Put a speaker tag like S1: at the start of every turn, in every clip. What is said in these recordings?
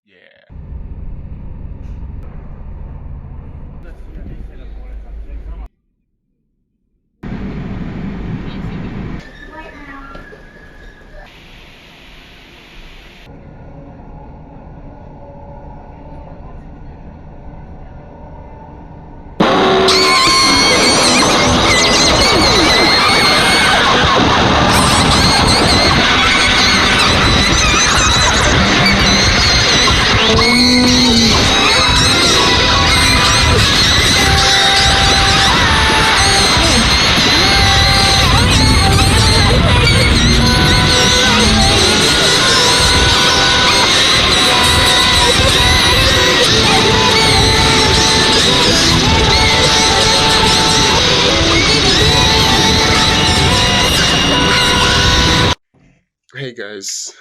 S1: Yeah. Hey guys,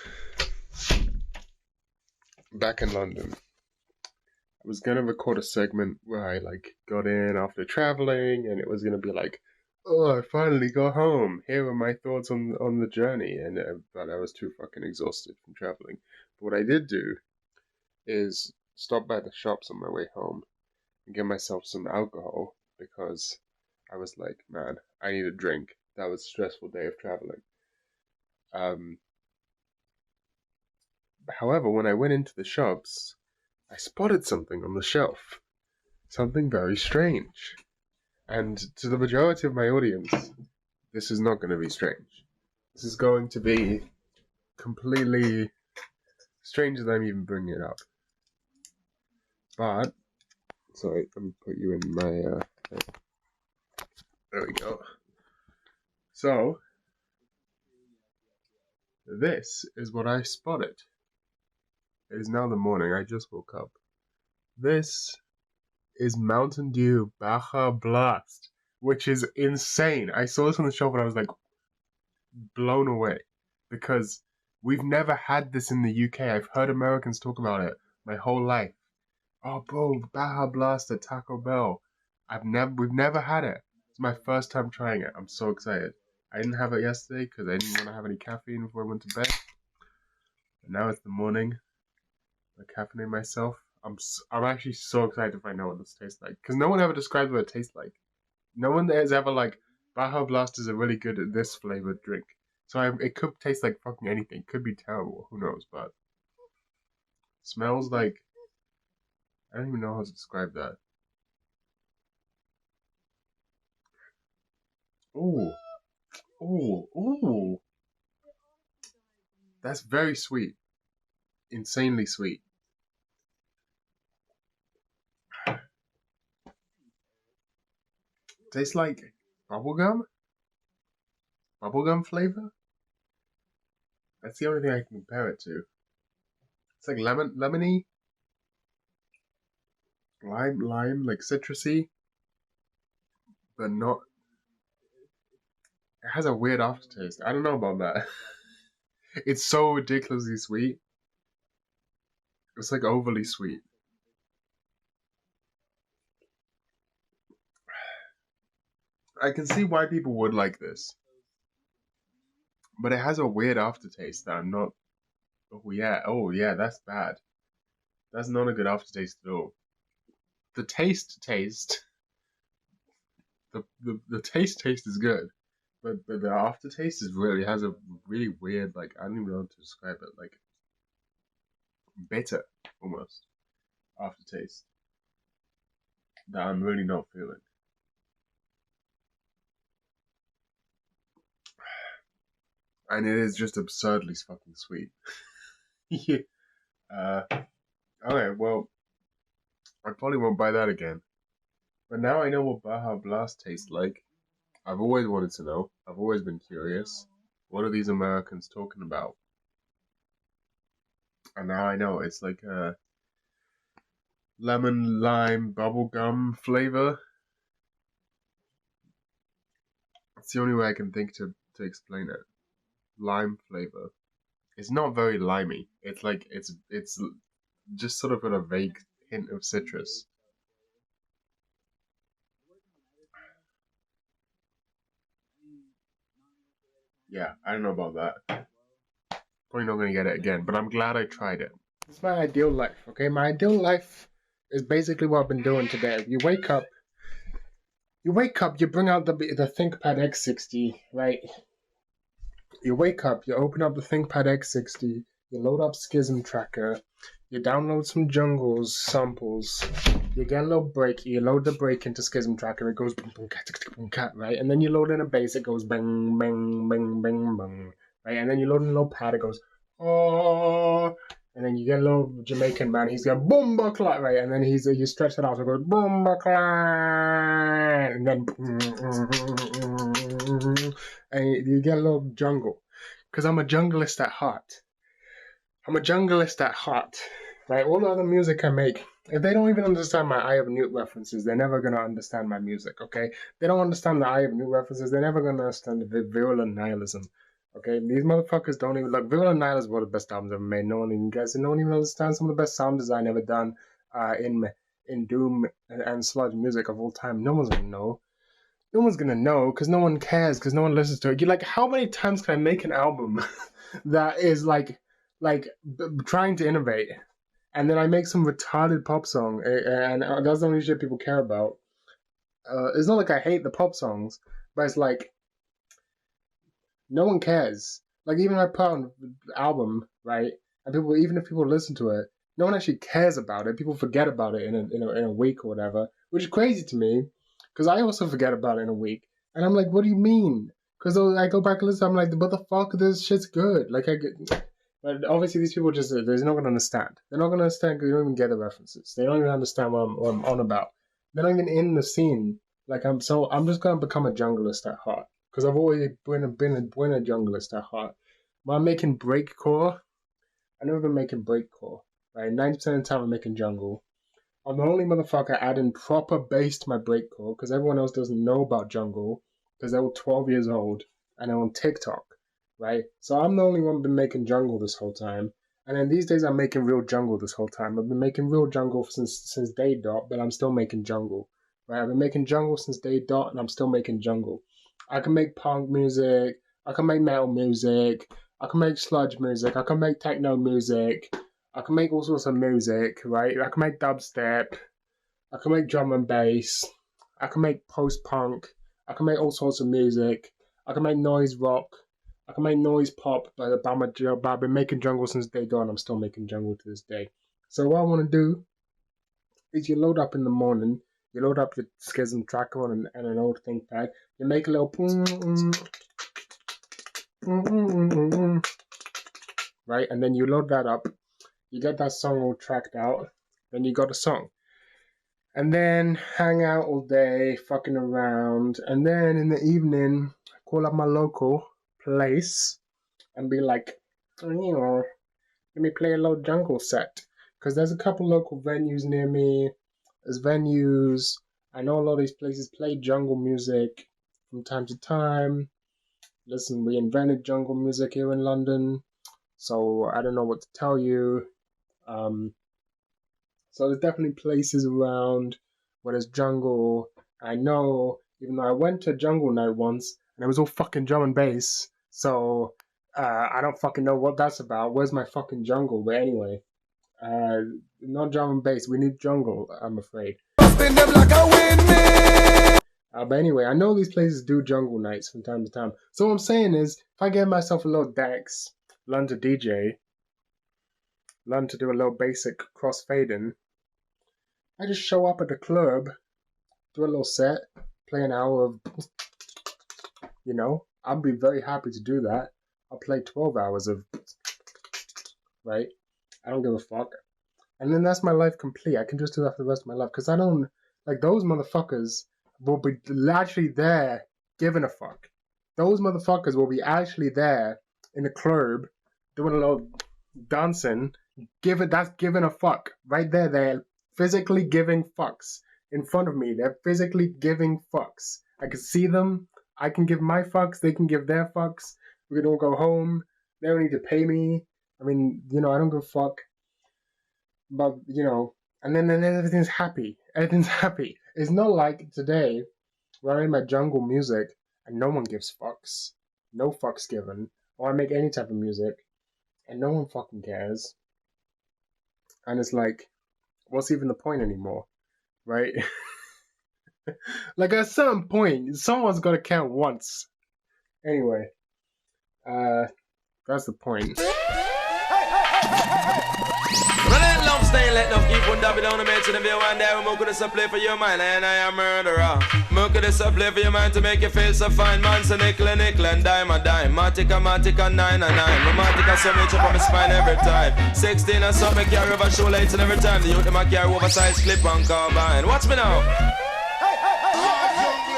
S1: back in London. I was gonna record a segment where I got in after traveling, and it was gonna be like, "Oh, I finally got home. Here are my thoughts on the journey." And but I was too fucking exhausted from traveling. But what I did do is stop by the shops on my way home and get myself some alcohol because I was like, man, I need a drink. That was a stressful day of traveling. Um, However, when I went into the shops, I spotted something on the shelf. Something very strange. And to the majority of my audience, this is not going to be strange. This is going to be completely stranger than I'm even bringing it up. But, sorry, let me put you in my, there we go. So, this is what I spotted. It is now the morning, I just woke up. This is Mountain Dew Baja Blast, which is insane. I saw this on the shelf and I was like blown away because we've never had this in the UK. I've heard Americans talk about it my whole life. Oh, bro, Baja Blast at Taco Bell. We've never had it. It's my first time trying it. I'm so excited. I didn't have it yesterday because I didn't want to have any caffeine before I went to bed. And now it's the morning. I caffeinate myself. I'm actually so excited to find out what this tastes like because no one ever describes what it tastes like. No one has ever Baja Blast is a really good this flavored drink. So it could taste like fucking anything. Could be terrible. Who knows? But smells like I don't even know how to describe that. Ooh, ooh, ooh. That's very sweet. Insanely sweet. Tastes like bubblegum? Bubblegum flavor? That's the only thing I can compare it to. It's like lemony, lime, like citrusy, but not. It has a weird aftertaste. I don't know about that. It's so ridiculously sweet. It's like overly sweet. I can see why people would like this. But it has a weird aftertaste that I'm not. Oh yeah, that's bad. That's not a good aftertaste at all. The taste, the taste is good, but the aftertaste is really has a really weird I don't even know how to describe it, like bitter almost aftertaste that I'm really not feeling. And it is just absurdly fucking sweet. Yeah. Okay, well, I probably won't buy that again. But now I know what Baja Blast tastes like. I've always wanted to know. I've always been curious. What are these Americans talking about? And now I know. It's like a lemon lime bubblegum flavor. It's the only way I can think to explain it. Lime flavor. It's not very limey. It's like it's just sort of got a vague hint of citrus. Yeah, I don't know about that. Probably not gonna get it again, but I'm glad I tried it. It's my ideal life, okay? My ideal life is basically what I've been doing today. You bring out the ThinkPad X60, right? You wake up, you open up the ThinkPad X60, you load up Schism Tracker, you download some Jungles samples, you get a little break, you load the break into Schism Tracker, it goes boom boom cat tick tick boom cat, right? And then you load in a bass, it goes bang bang bang bang bang, right? And then you load in a little pad, it goes oh, and then you get a little Jamaican man, he's got boomba clat, right? And then you stretch it out, so it goes boomba clat, and then and you get a little jungle, because I'm a junglist at heart. I'm a junglist at heart. Right? All the other music I make, if they don't even understand my Eye of Newt references, they're never gonna understand my music. Okay? They don't understand the Eye of Newt references. They're never gonna understand the virulent nihilism. Okay? These motherfuckers don't even look. Virulent nihilism is one of the best albums ever made. No one even gets it. No one even understands some of the best sound design ever done in doom and sludge music of all time. No one's gonna know. No one's gonna know because no one cares because no one listens to it. You're like, how many times can I make an album that is trying to innovate, and then I make some retarded pop song, and that's the only shit people care about. It's not like I hate the pop songs, but it's like no one cares. Like even if I put out an album, right, and people, even if people listen to it, no one actually cares about it. People forget about it in a week or whatever, which is crazy to me, because I also forget about it in a week, and I'm like, what do you mean? Because I go back and listen, I'm like, what the fuck? This shit's good. Like I get. But obviously, these people they're not going to understand. They're not going to understand because they don't even get the references. They don't even understand what I'm on about. They're not even in the scene. I'm just going to become a junglist at heart because I've always been a junglist at heart. When I'm making breakcore, I've never been making breakcore. Right, 90% of the time I'm making jungle. I'm the only motherfucker adding proper bass to my breakcore because everyone else doesn't know about jungle because they're all 12 years old and they're on TikTok, right? So I'm the only one been making jungle this whole time. And then these days I'm making real jungle this whole time. I've been making real jungle since day dot, but I'm still making jungle, right? I've been making jungle since day dot, and I'm still making jungle. I can make punk music. I can make metal music. I can make sludge music. I can make techno music. I can make all sorts of music, right? I can make dubstep. I can make drum and bass. I can make post-punk. I can make all sorts of music. I can make noise rock. I can make noise pop. But I've been making jungle since day dot. I'm still making jungle to this day. So what I want to do is you load up in the morning. You load up your Schism tracker on an old ThinkPad. You make a little right, and then you load that up. You get that song all tracked out. Then you got a song. And then hang out all day, fucking around. And then in the evening, call up my local place and be like, let me play a little jungle set. Because there's a couple local venues near me. There's venues. I know a lot of these places play jungle music from time to time. Listen, we invented jungle music here in London. So I don't know what to tell you. So there's definitely places around where there's jungle. I know, even though I went to jungle night once and it was all fucking drum and bass. So I don't fucking know what that's about. Where's my fucking jungle? But anyway, not drum and bass. We need jungle, I'm afraid. But anyway, I know these places do jungle nights from time to time. So what I'm saying is, if I get myself a little Dex, learn to DJ, learn to do a little basic crossfading, I just show up at the club, do a little set, play an hour of, I'll be very happy to do that. I'll play 12 hours of, right? I don't give a fuck. And then that's my life complete. I can just do that for the rest of my life. Because I don't, like, those motherfuckers will be actually there giving a fuck. Those motherfuckers will be actually there in the club doing a little dancing. That's giving a fuck. Right there, they're physically giving fucks in front of me. They're physically giving fucks. I can see them. I can give my fucks. They can give their fucks. We can all go home. They don't need to pay me. I mean, I don't give a fuck. But, and then everything's happy. Everything's happy. It's not like today where I make my jungle music and no one gives fucks. No fucks given. Or I make any type of music and no one fucking cares. And it's like, what's even the point anymore, right? Like at some point, someone's got to count once. Anyway, that's the point.
S2: Stay let them keep on dabbing down the match and the view one day we could have play for your mind and I am murderer. Could have play for your mind to make you feel so fine. Man, so nickel and dime a dime. Matica, 9 and 9. Romantica, so much up on my spine every time. 16 and something carry over shoelaces and every time. The youth them a carry oversized clip on carbine. Watch me now.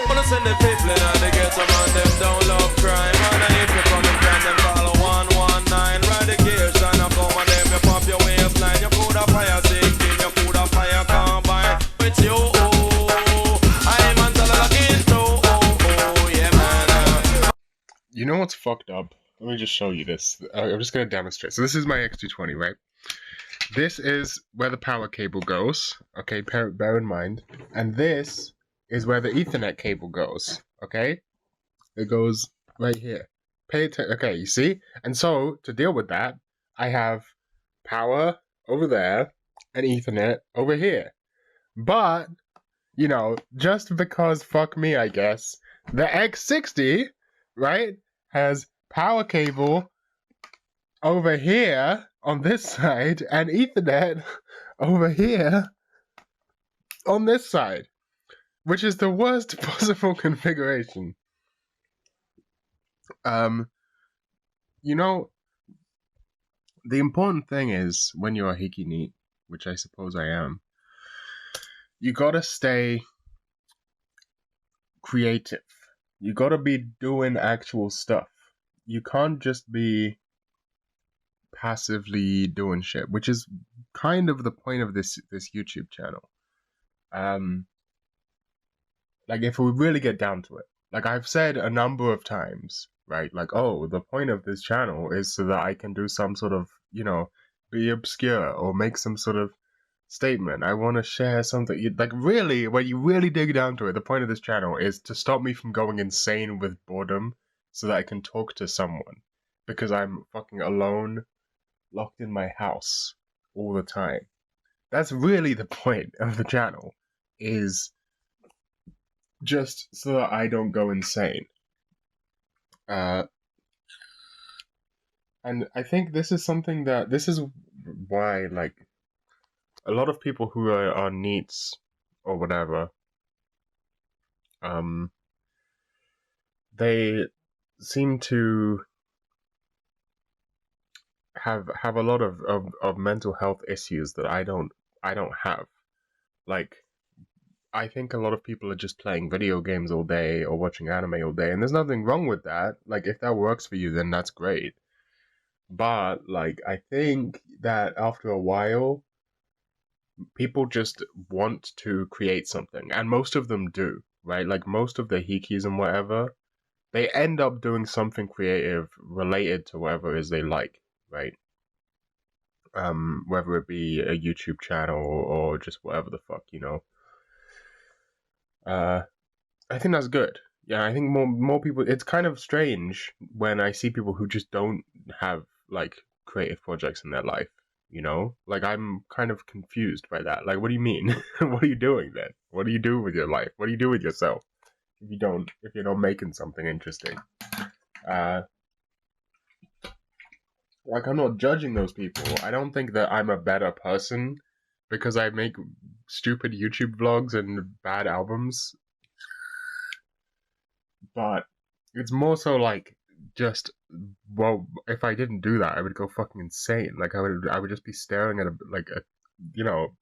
S2: Wanna send the people in and they get some on them don't love crime. And if you come and friend them follow 119. Ride the gears and I come on them you pop your waistline. You put a fire 16, you put a fire combine. With you, I'm until I look into, yeah man.
S1: You know what's fucked up? Let me just show you this. I'm just gonna demonstrate. So this is my X220, right? This is where the power cable goes. Okay, bear in mind. And this is where the Ethernet cable goes, okay? It goes right here. Okay, you see? And so, to deal with that, I have power over there and Ethernet over here. But, you know, just because fuck me, I guess, the X60, right, has power cable over here on this side and Ethernet over here on this side. Which is the worst possible configuration. You know, the important thing is when you're a hickey neat, which I suppose I am, you gotta stay creative. You gotta be doing actual stuff. You can't just be passively doing shit, which is kind of the point of this YouTube channel. Like, if we really get down to it, like I've said a number of times, right? Like, oh, the point of this channel is so that I can do some sort of, you know, be obscure or make some sort of statement. I want to share something. Like, really, when you really dig down to it, the point of this channel is to stop me from going insane with boredom so that I can talk to someone. Because I'm fucking alone, locked in my house all the time. That's really the point of the channel, is just so that I don't go insane. And I think this is something that, this is why, like, a lot of people who are neats or whatever, they seem to have a lot of mental health issues that I don't have. Like, I think a lot of people are just playing video games all day or watching anime all day, and there's nothing wrong with that. Like, if that works for you, then that's great. But, like, I think that after a while, people just want to create something, and most of them do, right? Like, most of the hikis and whatever, they end up doing something creative related to whatever it is they like, right? Whether it be a YouTube channel or just whatever the fuck, you know. I think that's good. Yeah, I think more people. It's kind of strange when I see people who just don't have like creative projects in their life. You know, like I'm kind of confused by that. Like, what do you mean? What are you doing then? What do you do with your life? What do you do with yourself if you're not making something interesting? Like, I'm not judging those people. I don't think that I'm a better person because I make stupid YouTube vlogs and bad albums. But it's more so like, just, well, if I didn't do that, I would go fucking insane. Like, I would just be staring at you know,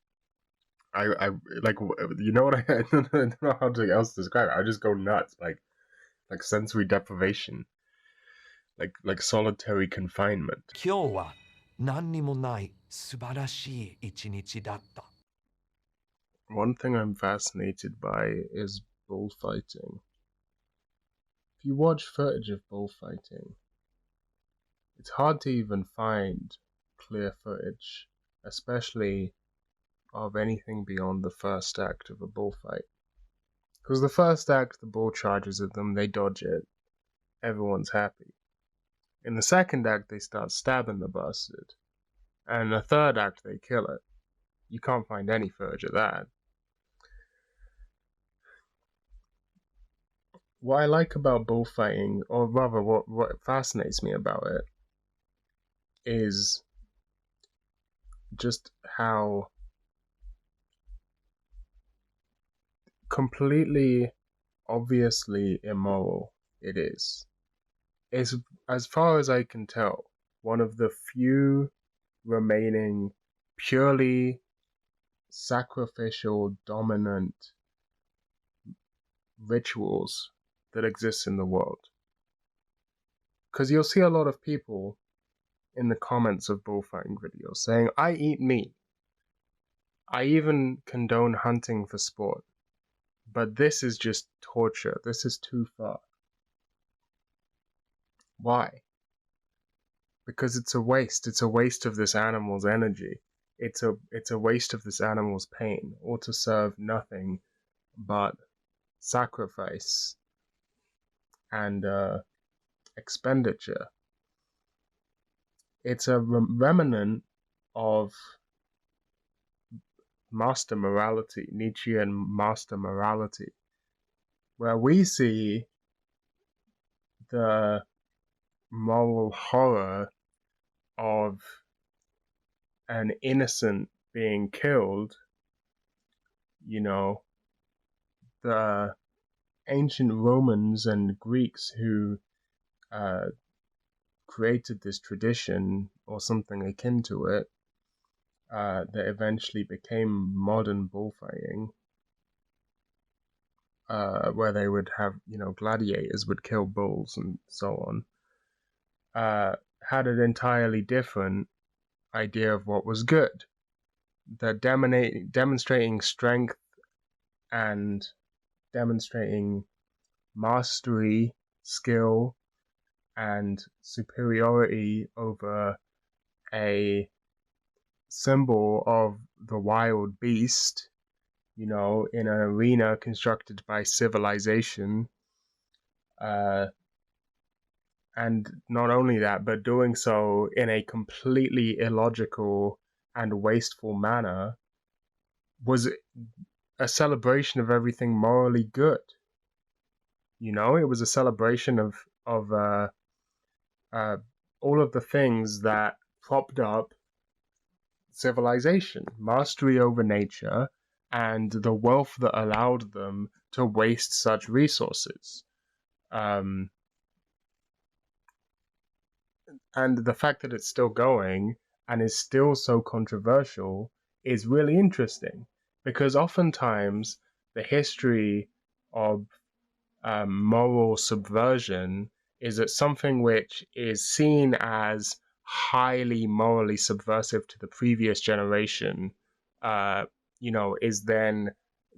S1: I like, you know what, I don't know how else to describe it. I would just go nuts, like sensory deprivation, like solitary confinement.
S3: 今日は何にもない素晴らしい一日だった。
S1: One thing I'm fascinated by is bullfighting. If you watch footage of bullfighting, it's hard to even find clear footage, especially of anything beyond the first act of a bullfight. Because the first act, the bull charges at them, they dodge it, everyone's happy. In the second act, they start stabbing the bastard. And in the third act, they kill it. You can't find any footage of that. What I like about bullfighting, or rather what fascinates me about it, is just how completely obviously immoral it is. It's, as far as I can tell, one of the few remaining purely sacrificial dominant rituals that exist in the world. Because you'll see a lot of people in the comments of bullfighting videos saying, I eat meat. I even condone hunting for sport. But this is just torture. This is too far. Why? Because it's a waste. It's a waste of this animal's energy. It's a waste of this animal's pain, or to serve nothing but sacrifice and expenditure. It's a remnant of master morality, Nietzschean master morality, where we see the moral horror of an innocent being killed. You know, the ancient Romans and Greeks who created this tradition or something akin to it that eventually became modern bullfighting, where they would have, gladiators would kill bulls and so on, had an entirely different idea of what was good. That demonstrating strength and demonstrating mastery, skill, and superiority over a symbol of the wild beast, in an arena constructed by civilization. And not only that, but doing so in a completely illogical and wasteful manner, was a celebration of everything morally good. It was a celebration of all of the things that propped up civilization, mastery over nature, and the wealth that allowed them to waste such resources. And the fact that it's still going and is still so controversial is really interesting, because oftentimes the history of moral subversion is that something which is seen as highly morally subversive to the previous generation, is then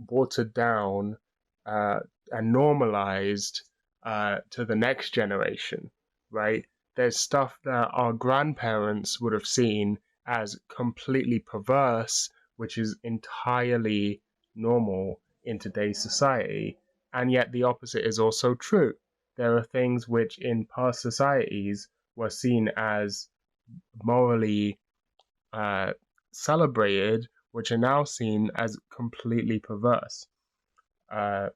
S1: watered down and normalized to the next generation, right? There's stuff that our grandparents would have seen as completely perverse, which is entirely normal in today's society. And yet the opposite is also true. There are things which in past societies were seen as morally celebrated, which are now seen as completely perverse. And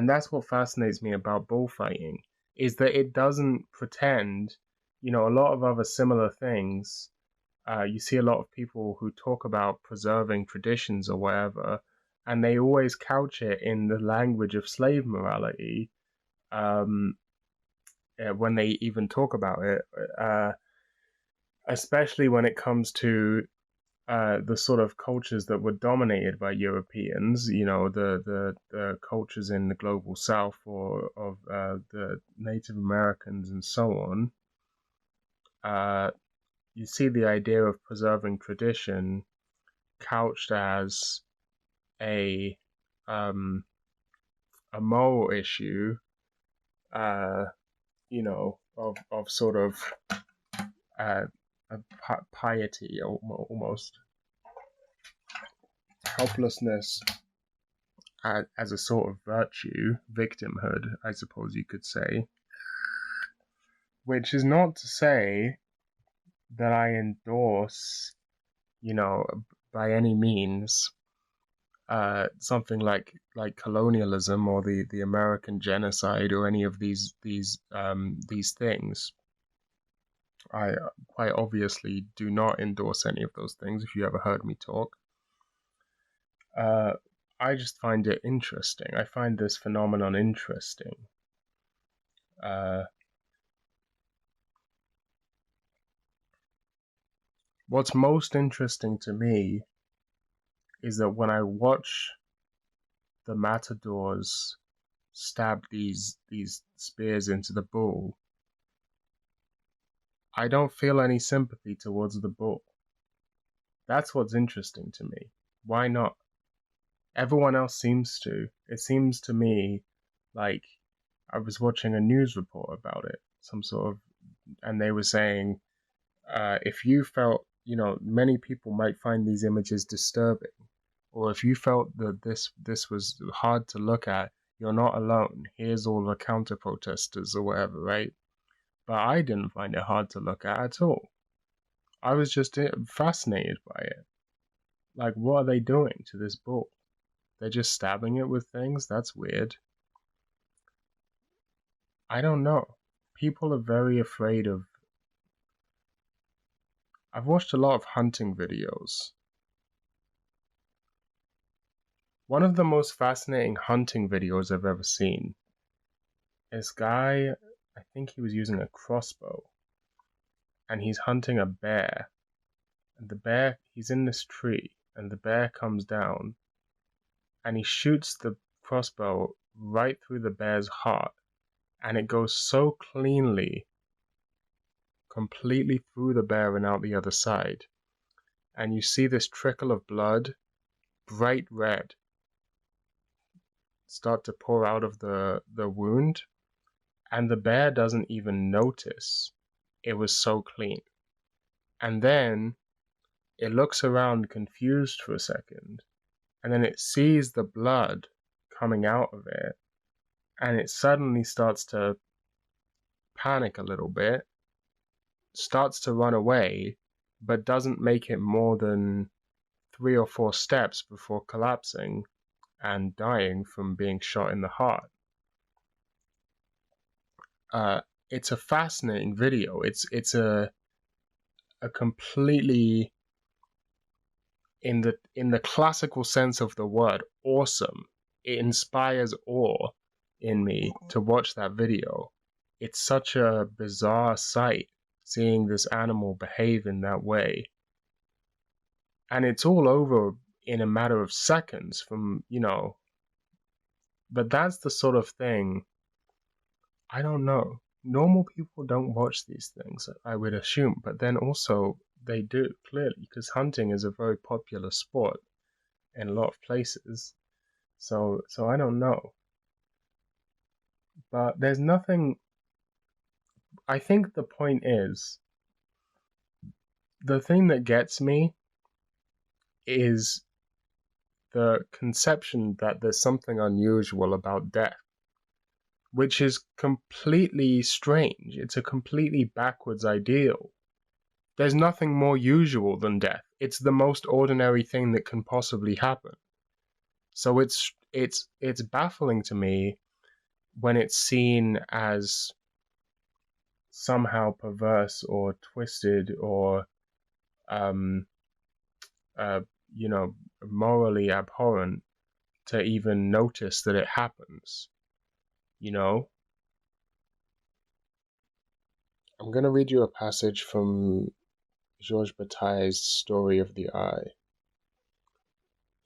S1: that's what fascinates me about bullfighting, is that it doesn't pretend, a lot of other similar things. You see a lot of people who talk about preserving traditions or whatever, and they always couch it in the language of slave morality when they even talk about it, especially when it comes to the sort of cultures that were dominated by Europeans, the cultures in the global south or of the Native Americans and so on. You see the idea of preserving tradition couched as a moral issue, of sort of a piety, almost helplessness as a sort of virtue, victimhood, I suppose you could say. Which is not to say that I endorse, by any means something like colonialism or the American genocide or any of these things. I quite obviously do not endorse any of those things. If you ever heard me talk, I just find it interesting. I find this phenomenon interesting. What's most interesting to me is that when I watch the matadors stab these spears into the bull, I don't feel any sympathy towards the bull. That's what's interesting to me. Why not? Everyone else seems to. It seems to me like I was watching a news report about it, and they were saying, if you felt, many people might find these images disturbing, or if you felt that this was hard to look at, you're not alone. Here's all the counter protesters or whatever, right? But I didn't find it hard to look at all. I was just fascinated by it. Like, what are they doing to this bull? They're just stabbing it with things? That's weird. I don't know. People are very afraid of... I've watched a lot of hunting videos. One of the most fascinating hunting videos I've ever seen. This guy, I think he was using a crossbow, and he's hunting a bear. And the bear, he's in this tree, and the bear comes down, and he shoots the crossbow right through the bear's heart, and it goes so cleanly, completely through the bear and out the other side. And you see this trickle of blood, bright red, start to pour out of the wound, and the bear doesn't even notice. It was so clean. And then it looks around confused for a second, and then it sees the blood coming out of it, and it suddenly starts to panic a little bit, starts to run away, but doesn't make it more than 3 or 4 steps before collapsing and dying from being shot in the heart. It's a fascinating video. It's a completely, in the classical sense of the word, awesome. It inspires awe in me to watch that video. It's such a bizarre sight, seeing this animal behave in that way. And it's all over in a matter of seconds from, but that's the sort of thing, I don't know. Normal people don't watch these things, I would assume, but then also they do, clearly, because hunting is a very popular sport in a lot of places. So I don't know. But there's nothing... I think the point is, the thing that gets me is the conception that there's something unusual about death, which is completely strange. It's a completely backwards ideal. There's nothing more usual than death. It's the most ordinary thing that can possibly happen. So it's baffling to me when it's seen as somehow perverse or twisted or morally abhorrent to even notice that it happens. I'm going to read you a passage from Georges Bataille's Story of the Eye.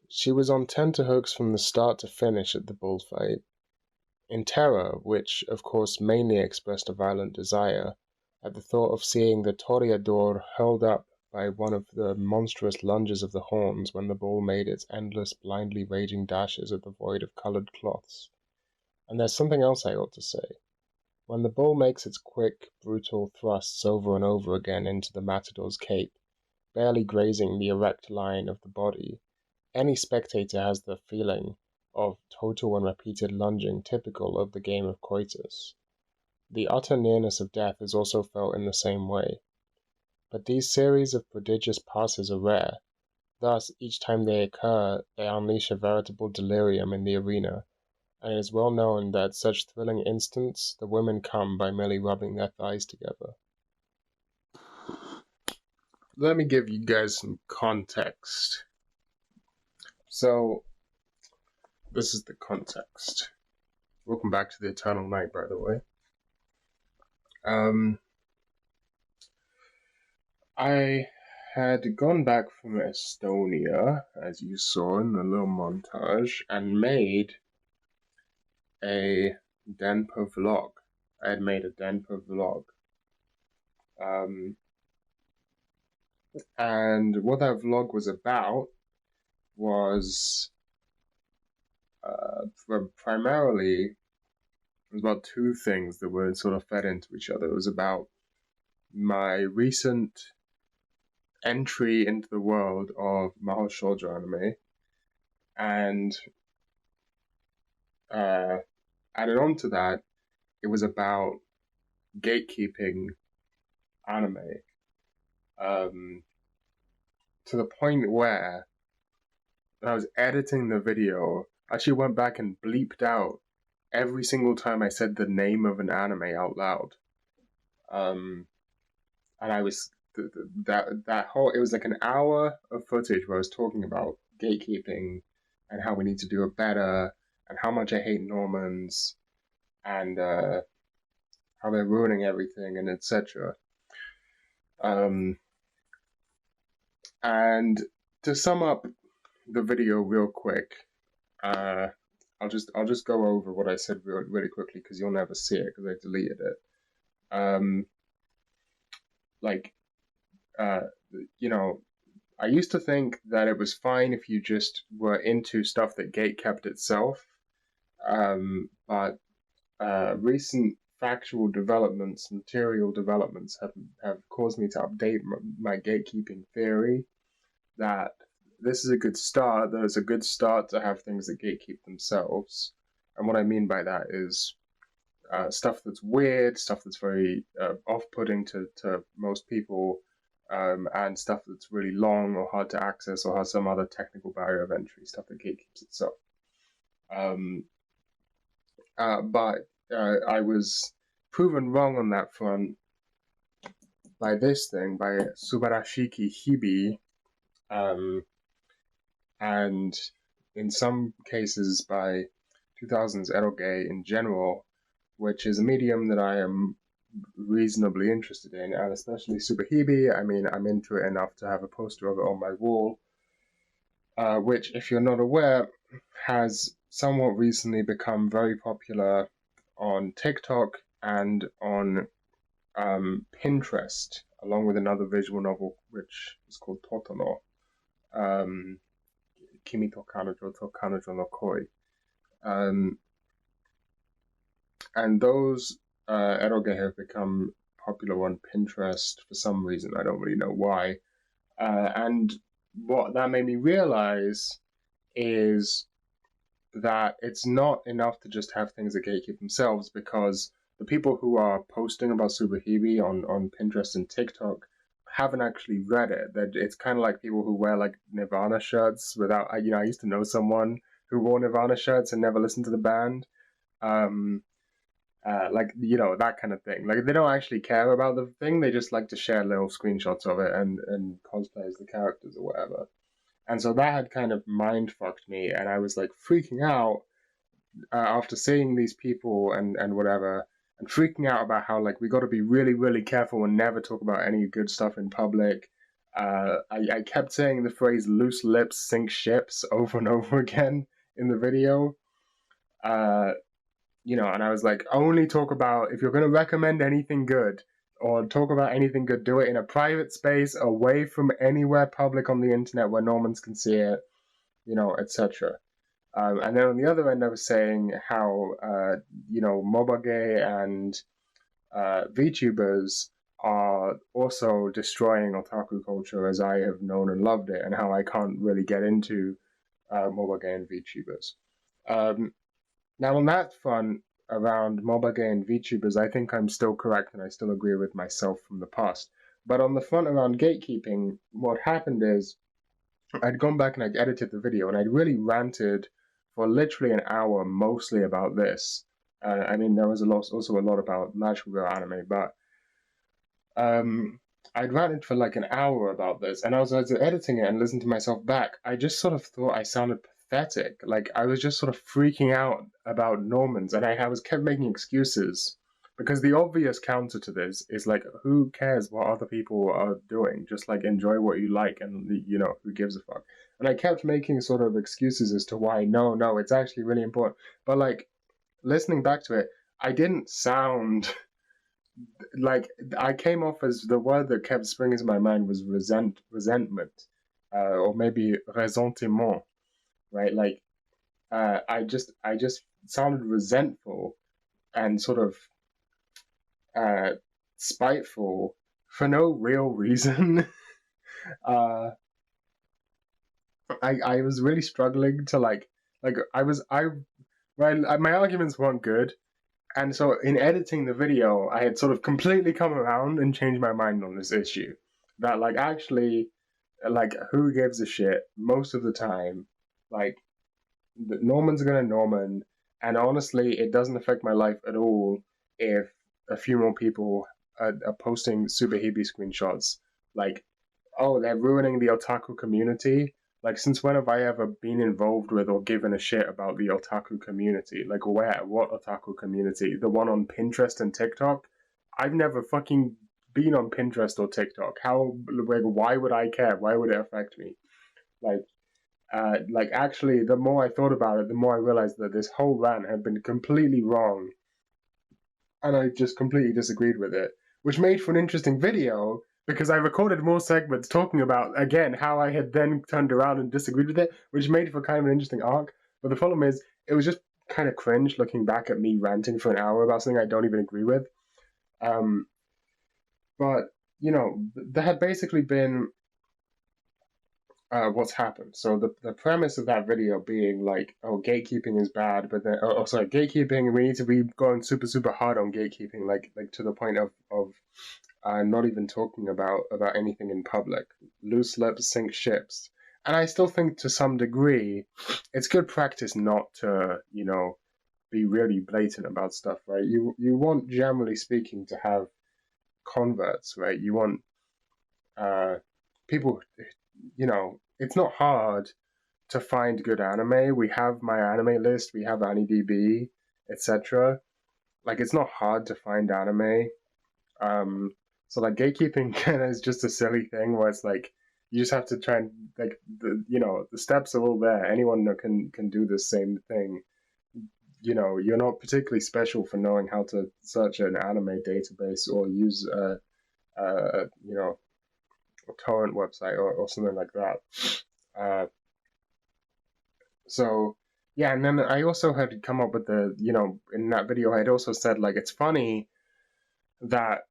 S1: She was on tenterhooks from the start to finish at the bullfight, in terror, which, of course, mainly expressed a violent desire, at the thought of seeing the toreador hurled up by one of the monstrous lunges of the horns when the bull made its endless, blindly raging dashes at the void of coloured cloths. And there's something else I ought to say. When the bull makes its quick, brutal thrusts over and over again into the matador's cape, barely grazing the erect line of the body, any spectator has the feeling of total and repeated lunging typical of the game of coitus. The utter nearness of death is also felt in the same way. But these series of prodigious passes are rare, Thus, each time they occur, they unleash a veritable delirium in the arena, and it is well known that at such thrilling instants, the women come by merely rubbing their thighs together. Let me give you guys some context. So, this is the context. Welcome back to the Eternal Night, by the way. I had gone back from Estonia, as you saw in the little montage, and made a Denpa vlog. I had made a Denpa vlog. And what that vlog was about was primarily, it was about two things that were sort of fed into each other. It was about my recent entry into the world of Mahou Shoujo anime, and added on to that, it was about gatekeeping anime. To the point where, when I was editing the video, I actually went back and bleeped out every single time I said the name of an anime out loud. And I was, that whole, it was like an hour of footage where I was talking about gatekeeping and how we need to do it better, and how much I hate Normans, and how they're ruining everything, and etc. And to sum up the video real quick, I'll just go over what I said really quickly, because you'll never see it because I deleted it. You know, I used to think that it was fine if you just were into stuff that gate kept itself, but recent factual developments, material developments have caused me to update my gatekeeping theory, that this is a good start, that it's a good start to have things that gatekeep themselves. And what I mean by that is stuff that's weird, stuff that's very off-putting to most people, and stuff that's really long or hard to access or has some other technical barrier of entry, stuff that gatekeeps itself. But I was proven wrong on that front by this thing, by Subarashiki Hibi, and in some cases by 2000s eroge in general, which is a medium that I am reasonably interested in, and especially Super Hibi. I mean, I'm into it enough to have a poster of it on my wall, which, if you're not aware, has somewhat recently become very popular on TikTok and on Pinterest, along with another visual novel which is called Totono, Kimi to Kanojo to Kanojo no Koi. And those eroge have become popular on Pinterest for some reason. I don't really know why. And what that made me realize is that it's not enough to just have things that gatekeep themselves, because the people who are posting about Subahibi on Pinterest and TikTok haven't actually read it. That it's kind of like people who wear like Nirvana shirts without, I used to know someone who wore Nirvana shirts and never listened to the band. That kind of thing. Like, they don't actually care about the thing, they just like to share little screenshots of it and cosplay as the characters or whatever. And so that had kind of mind-fucked me, and I was like freaking out after seeing these people and whatever, and freaking out about how, like, we got to be really, really careful and never talk about any good stuff in public. I kept saying the phrase "loose lips sink ships" over and over again in the video. And I was like, only talk about, if you're going to recommend anything good or talk about anything good, do it in a private space away from anywhere public on the internet where Normans can see it, etc. And then on the other end, I was saying how, Mobage and VTubers are also destroying otaku culture as I have known and loved it, and how I can't really get into Mobage and VTubers. Now, on that front, around Mobage and VTubers, I think I'm still correct, and I still agree with myself from the past. But on the front around gatekeeping, what happened is I'd gone back and I'd edited the video, and I'd really ranted for literally an hour, mostly about this. I mean, there was also a lot about magical girl anime, but I'd ranted for like an hour about this, and as I was editing it and listening to myself back, I just sort of thought I sounded pathetic. Like I was just sort of freaking out about Normans, and I was kept making excuses. Because the obvious counter to this is like, who cares what other people are doing? Just like enjoy what you like, and who gives a fuck? And I kept making sort of excuses as to why no, it's actually really important. But like listening back to it, I didn't sound like I came off as the word that kept springing to my mind was resentment, or maybe ressentiment, right? Like I just sounded resentful and sort of spiteful for no real reason. uh, I was really struggling to my arguments weren't good, and so in editing the video, I had sort of completely come around and changed my mind on this issue. That like actually, like who gives a shit most of the time? Like Norman's gonna Norman, and honestly, it doesn't affect my life at all if a few more people are posting Superhibi screenshots. Like, oh, they're ruining the otaku community. Like, since when have I ever been involved with or given a shit about the otaku community? Like, where? What otaku community? The one on Pinterest and TikTok? I've never fucking been on Pinterest or TikTok. Why would I care? Why would it affect me? Like actually, the more I thought about it, the more I realized that this whole rant had been completely wrong, and I just completely disagreed with it, which made for an interesting video because I recorded more segments talking about, again, how I had then turned around and disagreed with it, which made for kind of an interesting arc. But the problem is, it was just kind of cringe looking back at me ranting for an hour about something I don't even agree with. But, there had basically been what's happened. So the premise of that video being like, oh, gatekeeping is bad, but then gatekeeping, we need to be going super hard on gatekeeping, like to the point of not even talking about anything in public. Loose lips sink ships. And I still think to some degree it's good practice not to, be really blatant about stuff, right? You want, generally speaking, to have converts, right? You want people, it's not hard to find good anime. We have my anime list, we have AniDB, etc. Like, it's not hard to find anime. So like gatekeeping kind of is just a silly thing where it's like you just have to try and like the steps are all there. Anyone can do the same thing. You're not particularly special for knowing how to search an anime database or use a torrent website or something like that. So yeah, and then I also had come up with in that video I had also said like it's funny that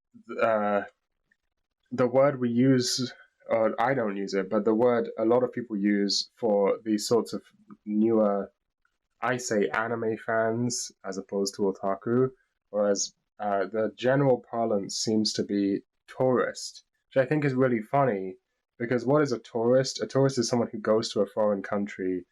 S1: the word we use, or I don't use it, but the word a lot of people use for these sorts of newer, I say anime fans as opposed to otaku, whereas the general parlance seems to be tourist, which I think is really funny because what is a tourist? A tourist is someone who goes to a foreign country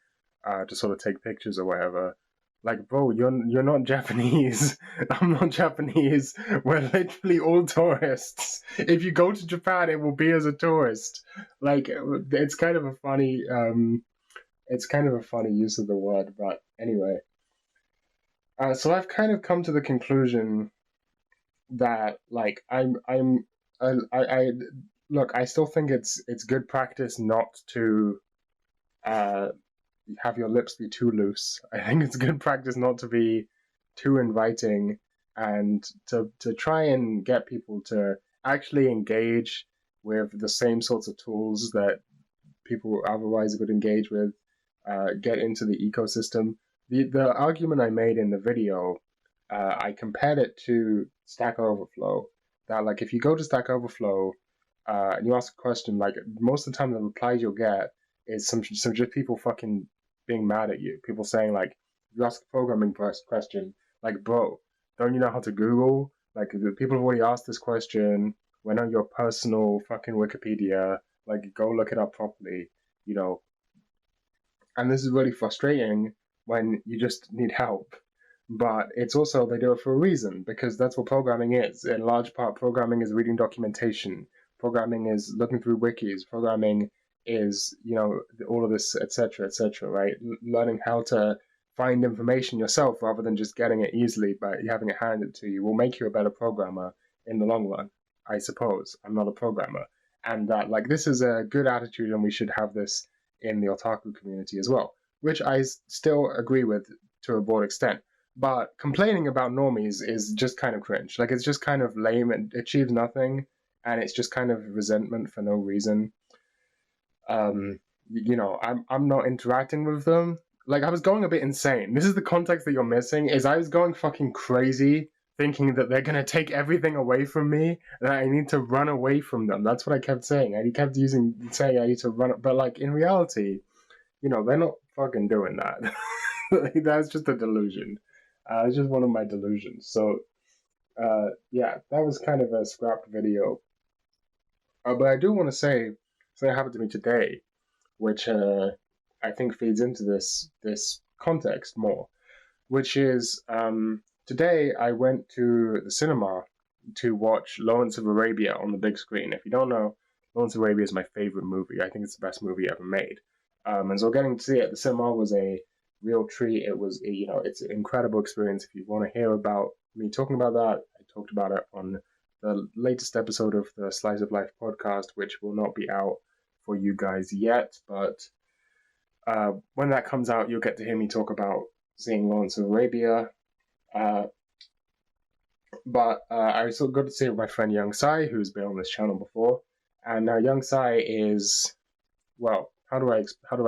S1: to sort of take pictures or whatever. Like, bro, you're not Japanese. I'm not Japanese. We're literally all tourists. If you go to Japan, it will be as a tourist. Like, it's kind of a funny use of the word. But anyway, so I've kind of come to the conclusion that like I look. I still think it's good practice not to have your lips be too loose. I think it's good practice not to be too inviting and to try and get people to actually engage with the same sorts of tools that people otherwise would engage with, get into the ecosystem. The argument I made in the video, I compared it to Stack Overflow. That like if you go to Stack Overflow and you ask a question, like most of the time the replies you'll get is some just people fucking being mad at you. People saying like, if you ask a programming question, like, bro, don't you know how to Google? Like, people have already asked this question. We're not your personal fucking Wikipedia. Like, go look it up properly. And this is really frustrating when you just need help. But it's also, they do it for a reason, because that's what programming is. In large part, programming is reading documentation. Programming is looking through wikis. Programming is, all of this, etc., etc., right? Learning how to find information yourself rather than just getting it easily by having it handed to you will make you a better programmer in the long run, I suppose. I'm not a programmer. And that, this is a good attitude, and we should have this in the otaku community as well, which I still agree with to a broad extent. But complaining about normies is just kind of cringe. It's just kind of lame and achieves nothing, and it's just kind of resentment for no reason. I'm not interacting with them. I was going a bit insane. This is the context that you're missing, is I was going fucking crazy thinking that they're going to take everything away from me, that I need to run away from them. That's what I kept saying. I kept saying I need to run, but in reality, they're not fucking doing that. That's just a delusion. It's just one of my delusions. So, yeah, that was kind of a scrapped video. But I do want to say something happened to me today, which I think feeds into this context more, which is today I went to the cinema to watch Lawrence of Arabia on the big screen. If you don't know, Lawrence of Arabia is my favorite movie. I think it's the best movie ever made. And so getting to see it at the cinema was a real treat. It was, it's an incredible experience. If you want to hear about me talking about that, I talked about it on the latest episode of the Slice of Life podcast, which will not be out for you guys yet, but when that comes out, you'll get to hear me talk about seeing Lawrence of Arabia. But I also got to see my friend Young Sai, who's been on this channel before, and now Young Sai is, well, how do I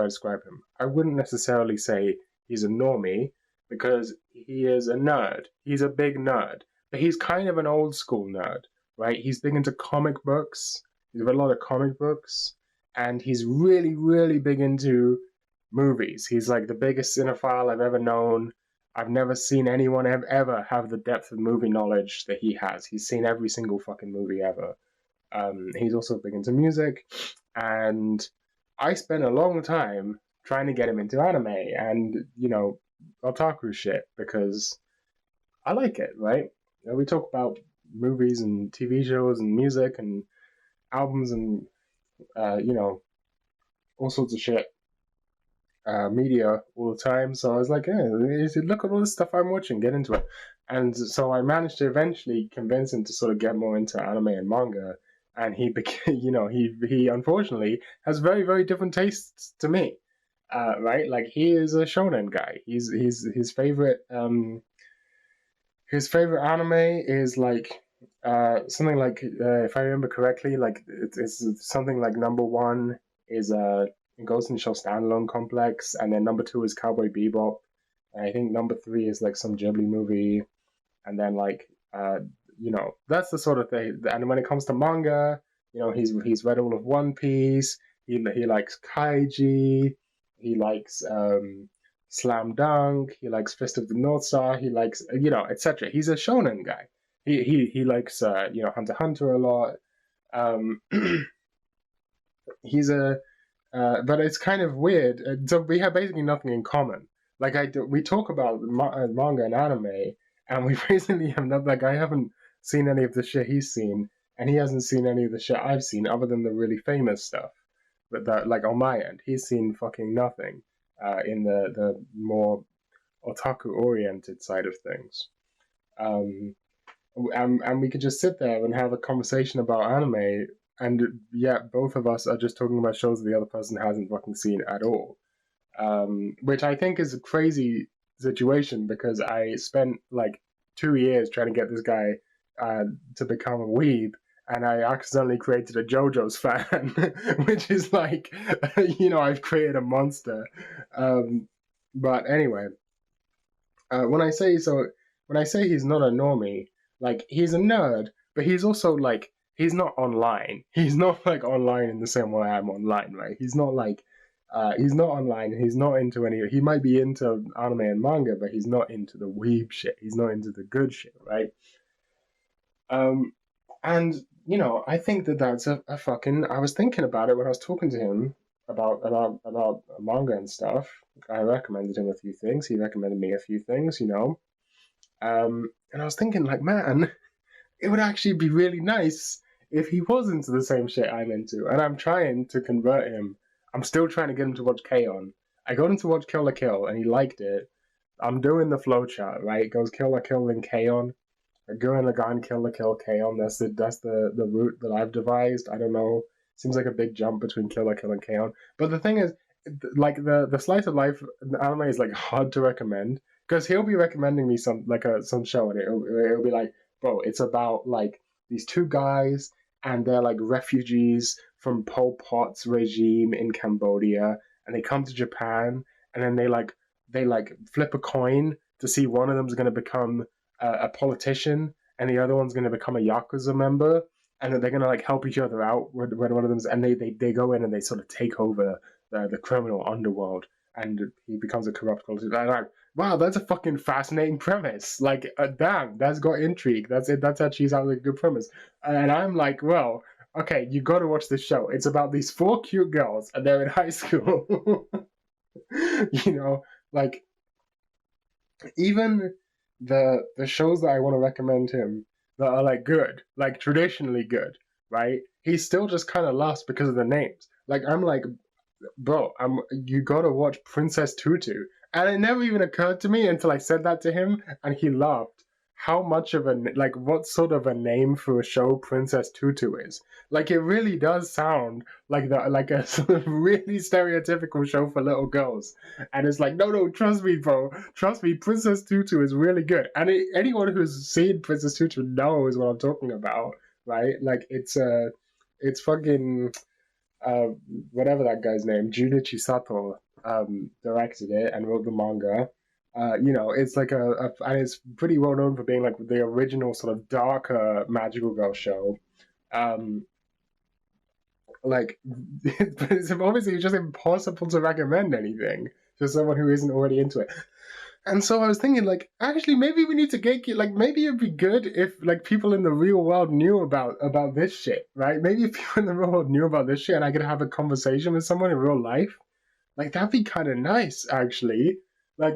S1: describe him? I wouldn't necessarily say he's a normie, because he is a nerd. He's a big nerd, but he's kind of an old school nerd, right? He's big into comic books. He's read a lot of comic books, and he's really, really big into movies. He's the biggest cinephile I've ever known. I've never seen anyone ever have the depth of movie knowledge that he has. He's seen every single fucking movie ever. He's also big into music, and I spent a long time trying to get him into anime and, otaku shit, because I like it, right? We talk about movies and TV shows and music and albums and, all sorts of shit, media all the time. So I was like, look at all this stuff I'm watching, get into it. And so I managed to eventually convince him to sort of get more into anime and manga. And he became, he unfortunately has very, very different tastes to me, right? He is a shonen guy. His favorite anime is something if I remember correctly, it's something like number one is Ghost in the Shell standalone complex, and then number two is Cowboy Bebop, and I think number three is some Ghibli movie, and then that's the sort of thing. And when it comes to manga, he's read all of One Piece. He likes Kaiji. He likes Slam Dunk. He likes Fist of the North Star. He likes etc. He's a shonen guy. He likes Hunter x Hunter a lot. He's a but it's kind of weird. So we have basically nothing in common. We talk about manga and anime, and we basically have nothing. I haven't seen any of the shit he's seen, and he hasn't seen any of the shit I've seen, other than the really famous stuff. But that, on my end, he's seen fucking nothing in the more otaku-oriented side of things. And we could just sit there and have a conversation about anime, and yet both of us are just talking about shows that the other person hasn't fucking seen at all. Which I think is a crazy situation, because I spent 2 years trying to get this guy to become a weeb, and I accidentally created a JoJo's fan, which is I've created a monster. But anyway, when I say he's not a normie, he's a nerd, but he's also he's not online. He's not online in the same way I'm online, right? He's not he's not online. He's not into any. He might be into anime and manga, but he's not into the weeb shit. He's not into the good shit, right? And I think that's a fucking. I was thinking about it when I was talking to him, about manga and stuff. I recommended him a few things. He recommended me a few things, you know. And I was thinking, like, man, it would actually be really nice if he was into the same shit I'm into. And I'm trying to convert him. I'm still trying to get him to watch K-On! I got him to watch Kill la Kill, and he liked it. I'm doing the flowchart, right? It goes Kill la Kill, then K-On! Gurren Lagann, Kill la Kill, K-On! That's the route that I've devised. I don't know. Seems like a big jump between Kill la Kill and K-On! But the thing is, like the slice of life anime is like hard to recommend because he'll be recommending me some show and it'll be like, bro, it's about like these two guys and they're like refugees from Pol Pot's regime in Cambodia, and they come to Japan, and then they flip a coin to see one of them's going to become a politician and the other one's going to become a yakuza member, and then they're going to like help each other out when one of them's, and they go in and they sort of take over the criminal underworld, and he becomes a corrupt politician. I'm like, wow, that's a fucking fascinating premise. Like, damn, that's got intrigue. That's it. That's actually sounds like a good premise. And I'm like, well, okay, you got to watch this show. It's about these 4 cute girls, and they're in high school. You know, like, even the shows that I want to recommend him that are like good, like traditionally good, right? He's still just kind of lost because of the names. Like, I'm like, bro, you gotta watch Princess Tutu. And it never even occurred to me until I said that to him, and he laughed. How much of what sort of a name for a show Princess Tutu is. Like, it really does sound like a sort of really stereotypical show for little girls. And it's like, no, trust me, bro. Trust me, Princess Tutu is really good. And anyone who's seen Princess Tutu knows what I'm talking about, right? Like, it's fucking... whatever that guy's name, Junichi Sato, directed it and wrote the manga. You know, it's like and it's pretty well known for being like the original sort of darker magical girl show. Like, but it's obviously just impossible to recommend anything to someone who isn't already into it. And so I was thinking, like, actually, maybe we need to gatekeep. Like, maybe it'd be good if, like, people in the real world knew about this shit, right? Maybe if people in the real world knew about this shit, and I could have a conversation with someone in real life, like, that'd be kind of nice, actually. Like,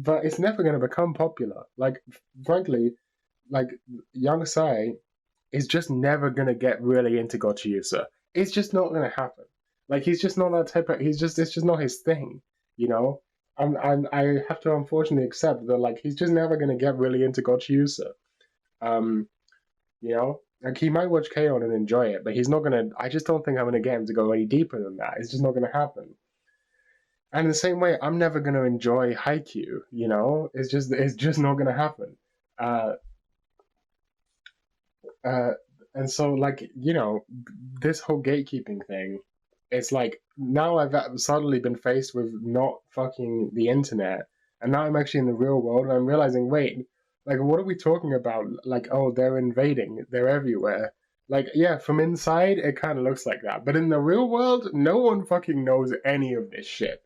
S1: but it's never gonna become popular. Like, frankly, like, Young Sai is just never gonna get really into Gochiusa. It's just not gonna happen. Like, he's just not that type of. It's just not his thing, you know. I have to unfortunately accept that, like, he's just never gonna get really into Gochiusa. You know, like, he might watch K-On! And enjoy it, but he's not gonna. I just don't think I'm gonna get him to go any deeper than that. It's just not gonna happen. And in the same way, I'm never gonna enjoy Haikyuu. You know, it's just not gonna happen. And so, like, you know, this whole gatekeeping thing. It's like, now I've suddenly been faced with not fucking the internet, and now I'm actually in the real world, and I'm realizing, wait, like, what are we talking about? Like, oh, they're invading, they're everywhere. Like, yeah, from inside, it kind of looks like that. But in the real world, no one fucking knows any of this shit,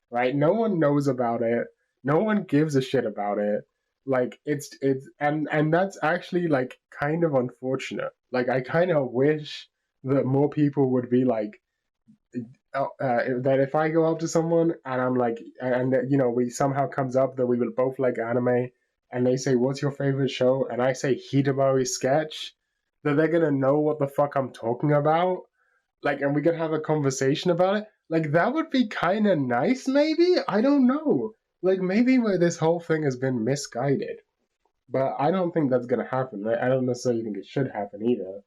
S1: right? No one knows about it. No one gives a shit about it. Like, and that's actually, like, kind of unfortunate. Like, I kind of wish that more people would be like, that if I go up to someone and I'm like, and you know, we somehow comes up that we will both like anime, and they say, "What's your favorite show?" and I say Hidamari Sketch, that they're gonna know what the fuck I'm talking about, like, and we can have a conversation about it. Like, that would be kind of nice, maybe. I don't know. Like, maybe where this whole thing has been misguided, but I don't think that's gonna happen. I don't necessarily think it should happen either.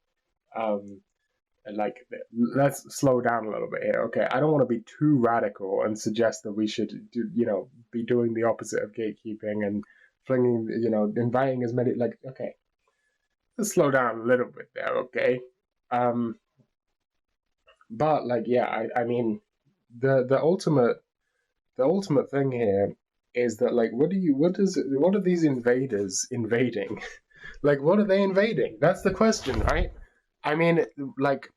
S1: Like, let's slow down a little bit here, okay? I don't want to be too radical and suggest that we should be doing the opposite of gatekeeping and flinging, inviting as many, like, okay, let's slow down a little bit there, okay? But, like, yeah, I mean, the ultimate thing here is that, like, what are these invaders invading? Like, what are they invading? That's the question, right? I mean, like,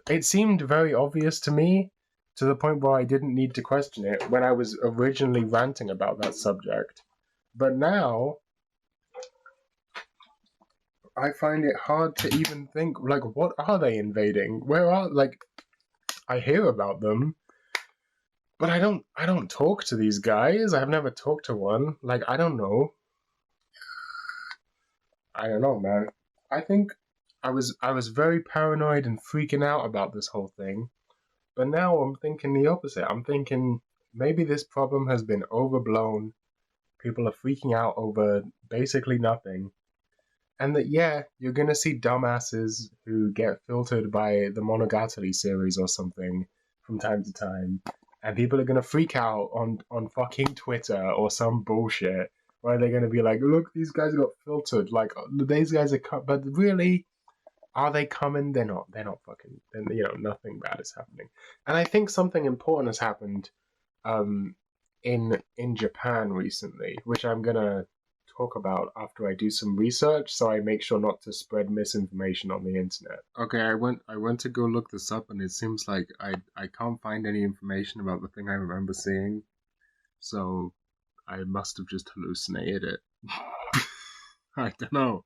S1: it seemed very obvious to me, to the point where I didn't need to question it when I was originally ranting about that subject. But now, I find it hard to even think, like, what are they invading? Where are, like, I hear about them, but I don't talk to these guys. I've never talked to one. Like, I don't know. I don't know, man. I think I was very paranoid and freaking out about this whole thing, but now I'm thinking the opposite. I'm thinking maybe this problem has been overblown. People are freaking out over basically nothing. And that, yeah, you're gonna see dumbasses who get filtered by the Monogatari series or something from time to time. And people are gonna freak out on fucking Twitter or some bullshit where they're gonna be like, look, these guys got filtered. Like, these guys are but really, are they coming? They're not. They're not fucking. You know, nothing bad is happening. And I think something important has happened in Japan recently, which I'm gonna talk about after I do some research, so I make sure not to spread misinformation on the internet. Okay, I went to go look this up, and it seems like I can't find any information about the thing I remember seeing, so I must have just hallucinated it. I don't know.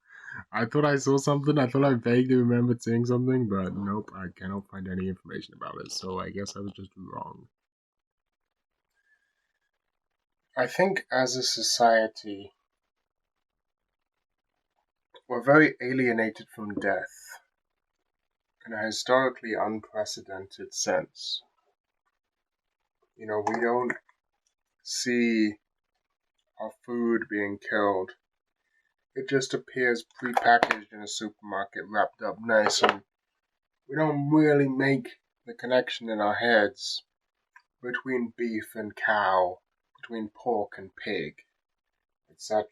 S1: I thought I saw something. I thought I vaguely remembered seeing something, but nope, I cannot find any information about it, so I guess I was just wrong. I think as a society, we're very alienated from death in a historically unprecedented sense. You know, we don't see our food being killed. It just appears prepackaged in a supermarket, wrapped up nice, and we don't really make the connection in our heads between beef and cow, between pork and pig, etc.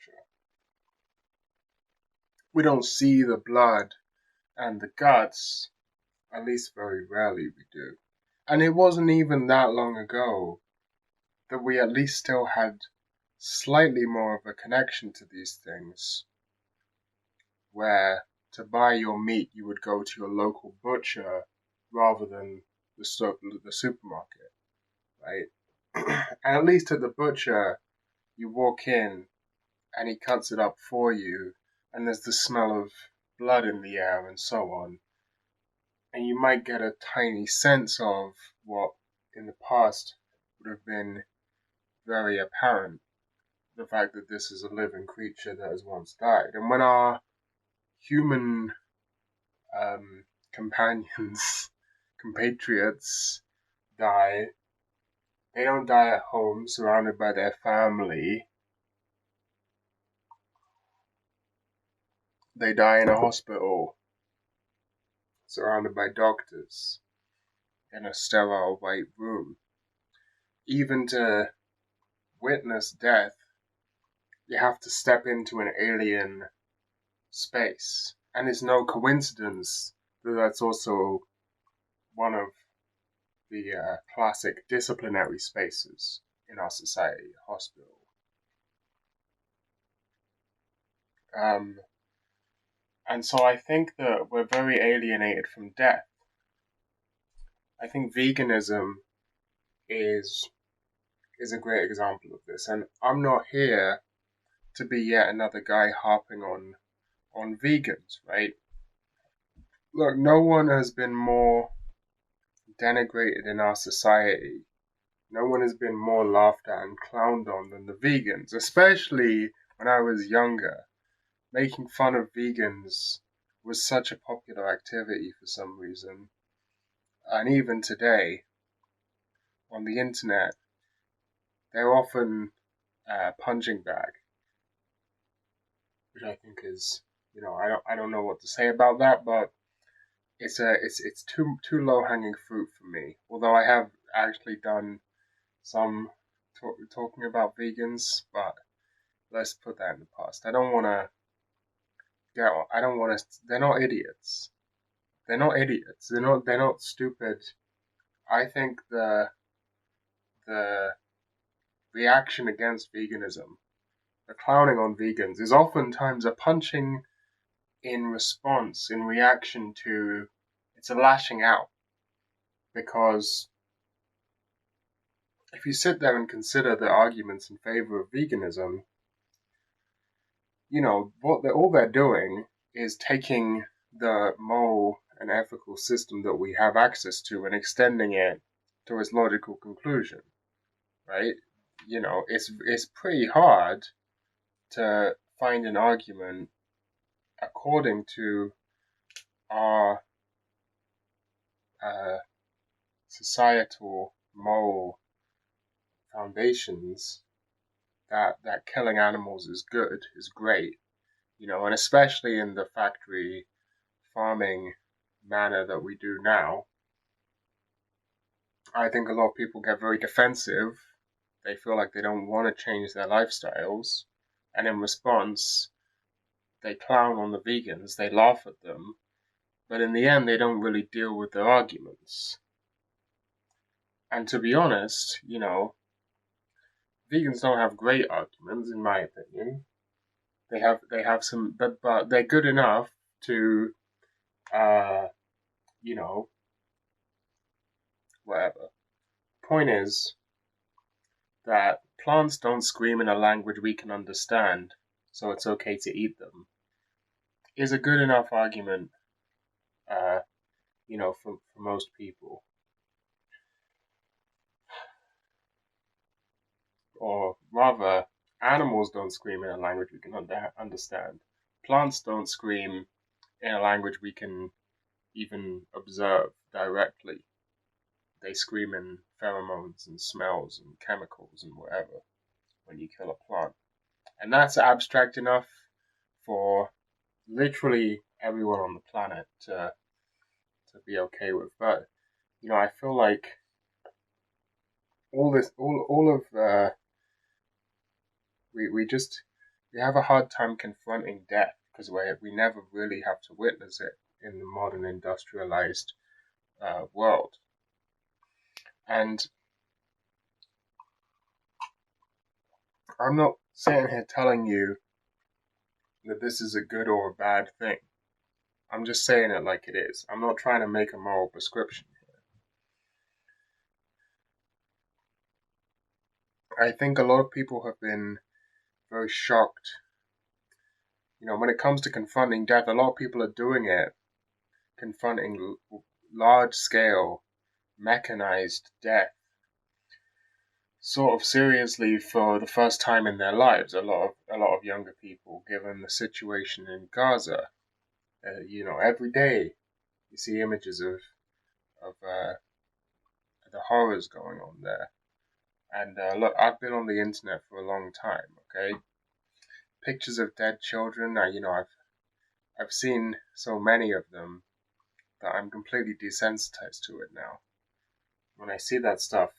S1: We don't see the blood and the guts, at least very rarely we do. And it wasn't even that long ago that we at least still had slightly more of a connection to these things, where to buy your meat you would go to your local butcher rather than the supermarket, right? And at least at the butcher, you walk in and he cuts it up for you, and there's the smell of blood in the air and so on. And you might get a tiny sense of what in the past would have been very apparent, the fact that this is a living creature that has once died. And when our human companions, compatriots die, they don't die at home surrounded by their family. They die in a hospital, surrounded by doctors, in a sterile white room. Even to witness death, you have to step into an alien space. And it's no coincidence that that's also one of the classic disciplinary spaces in our society, a hospital. And so I think that we're very alienated from death. I think veganism is a great example of this. And I'm not here to be yet another guy harping on vegans, right? Look, no one has been more denigrated in our society. No one has been more laughed at and clowned on than the vegans, especially when I was younger. Making fun of vegans was such a popular activity for some reason. And even today, on the internet, they're often a punching bag, which I think is, you know, I don't know what to say about that, but it's too low hanging fruit for me. Although I have actually done some talking about vegans, but let's put that in the past. I don't want to. They're not idiots. They're not idiots. They're not stupid. I think the reaction against veganism, the clowning on vegans, is oftentimes a punching in response, in reaction to, it's a lashing out. Because if you sit there and consider the arguments in favor of veganism, you know, all they're doing is taking the moral an ethical system that we have access to and extending it to its logical conclusion, right? It's pretty hard to find an argument according to our societal moral foundations that killing animals is good, is great, and especially in the factory farming manner that we do now. I think a lot of people get very defensive. They feel like they don't want to change their lifestyles, and in response, they clown on the vegans, they laugh at them, but in the end, they don't really deal with their arguments. And to be honest, vegans don't have great arguments, in my opinion. They have some, but they're good enough to, whatever. Point is that plants don't scream in a language we can understand, so it's okay to eat them, is a good enough argument, for most people. Or rather, animals don't scream in a language we can understand. Plants don't scream in a language we can even observe directly. They scream in pheromones and smells and chemicals and whatever when you kill a plant. And that's abstract enough for literally everyone on the planet to be okay with. But, I feel like all of we have a hard time confronting death because we never really have to witness it in the modern industrialized world. And I'm not sitting here telling you that this is a good or a bad thing. I'm just saying it like it is. I'm not trying to make a moral prescription here. I think a lot of people have been very shocked. When it comes to confronting death, a lot of people are doing it, confronting large-scale, mechanized death, sort of seriously for the first time in their lives. A lot of younger people, given the situation in Gaza, every day you see images of the horrors going on there. And look, I've been on the internet for a long time. Okay, pictures of dead children. I've seen so many of them that I'm completely desensitized to it now. When I see that stuff,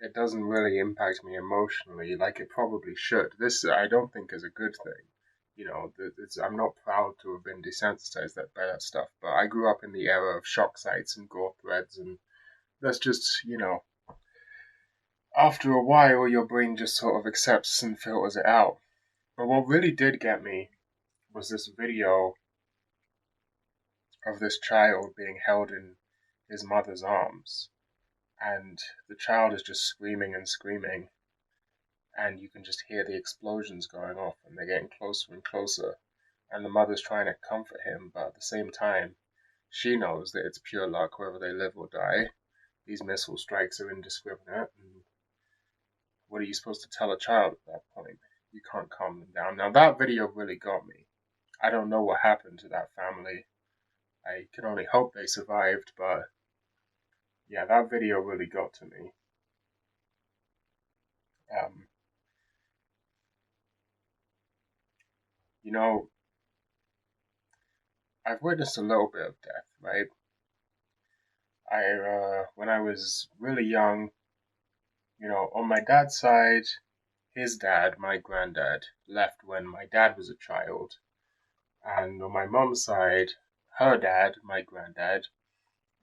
S1: it doesn't really impact me emotionally like it probably should. This I don't think is a good thing. I'm not proud to have been desensitized by that stuff, but I grew up in the era of shock sites and gore threads, and that's just, after a while your brain just sort of accepts and filters it out. But what really did get me was this video of this child being held in his mother's arms, and the child is just screaming and screaming, and you can just hear the explosions going off, and they're getting closer and closer, and the mother's trying to comfort him, but at the same time, she knows that it's pure luck whether they live or die. These missile strikes are indiscriminate, and what are you supposed to tell a child at that point? You can't calm them down. Now, that video really got me. I don't know what happened to that family. I can only hope they survived, but yeah, that video really got to me. I've witnessed a little bit of death, right? When I was really young, on my dad's side, his dad, my granddad, left when my dad was a child. And on my mom's side, her dad, my granddad,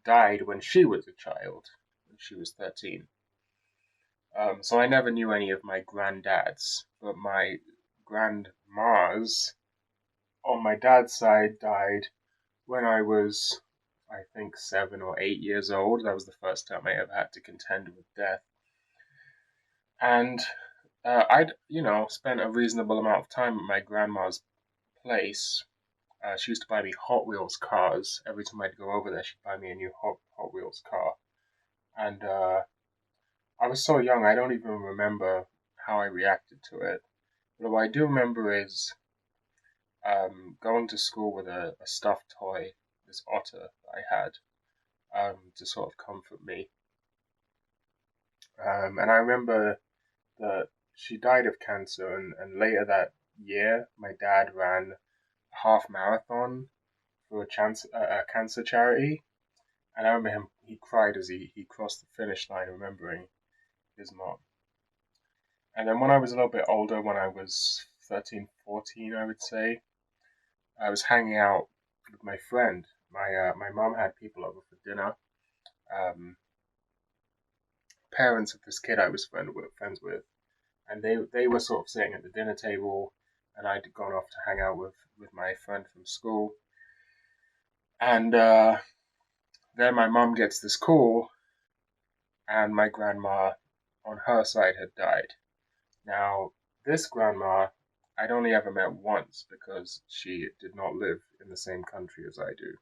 S1: died when she was a child, when she was 13. So I never knew any of my granddads, but my grandmas on my dad's side died when I was, I think, 7 or 8 years old. That was the first time I ever had to contend with death. And I'd, spent a reasonable amount of time at my grandma's place She used to buy me Hot Wheels cars. Every time I'd go over there, she'd buy me a new Hot Wheels car. And I was so young, I don't even remember how I reacted to it. But what I do remember is going to school with a stuffed toy, this otter that I had, to sort of comfort me. And I remember that she died of cancer, and later that year, my dad ran a half marathon for a cancer charity. And I remember him, he cried as he crossed the finish line, remembering his mom. And then when I was a little bit older, when I was 13, 14, I would say, I was hanging out with my friend. My mom had people over for dinner. Parents of this kid I was friends with, and they were sort of sitting at the dinner table, and I'd gone off to hang out with my friend from school. And then my mom gets this call, and my grandma on her side had died. Now, this grandma I'd only ever met once because she did not live in the same country as I do.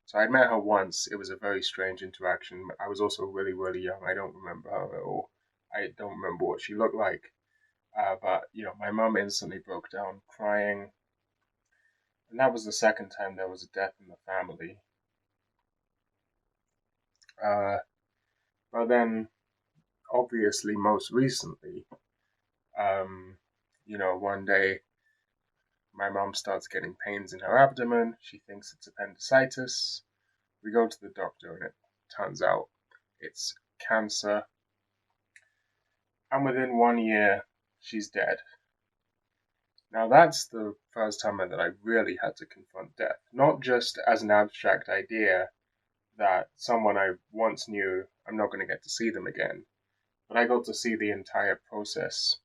S1: So I'd met her once. It was a very strange interaction. I was also really, really young. I don't remember her at all. I don't remember what she looked like. But, my mum instantly broke down crying. And that was the second time there was a death in the family. But then, obviously, most recently, one day my mom starts getting pains in her abdomen. She thinks it's appendicitis. We go to the doctor, and it turns out it's cancer. And within 1 year, she's dead. Now, that's the first time that I really had to confront death. Not just as an abstract idea that someone I once knew, I'm not going to get to see them again, but I got to see the entire process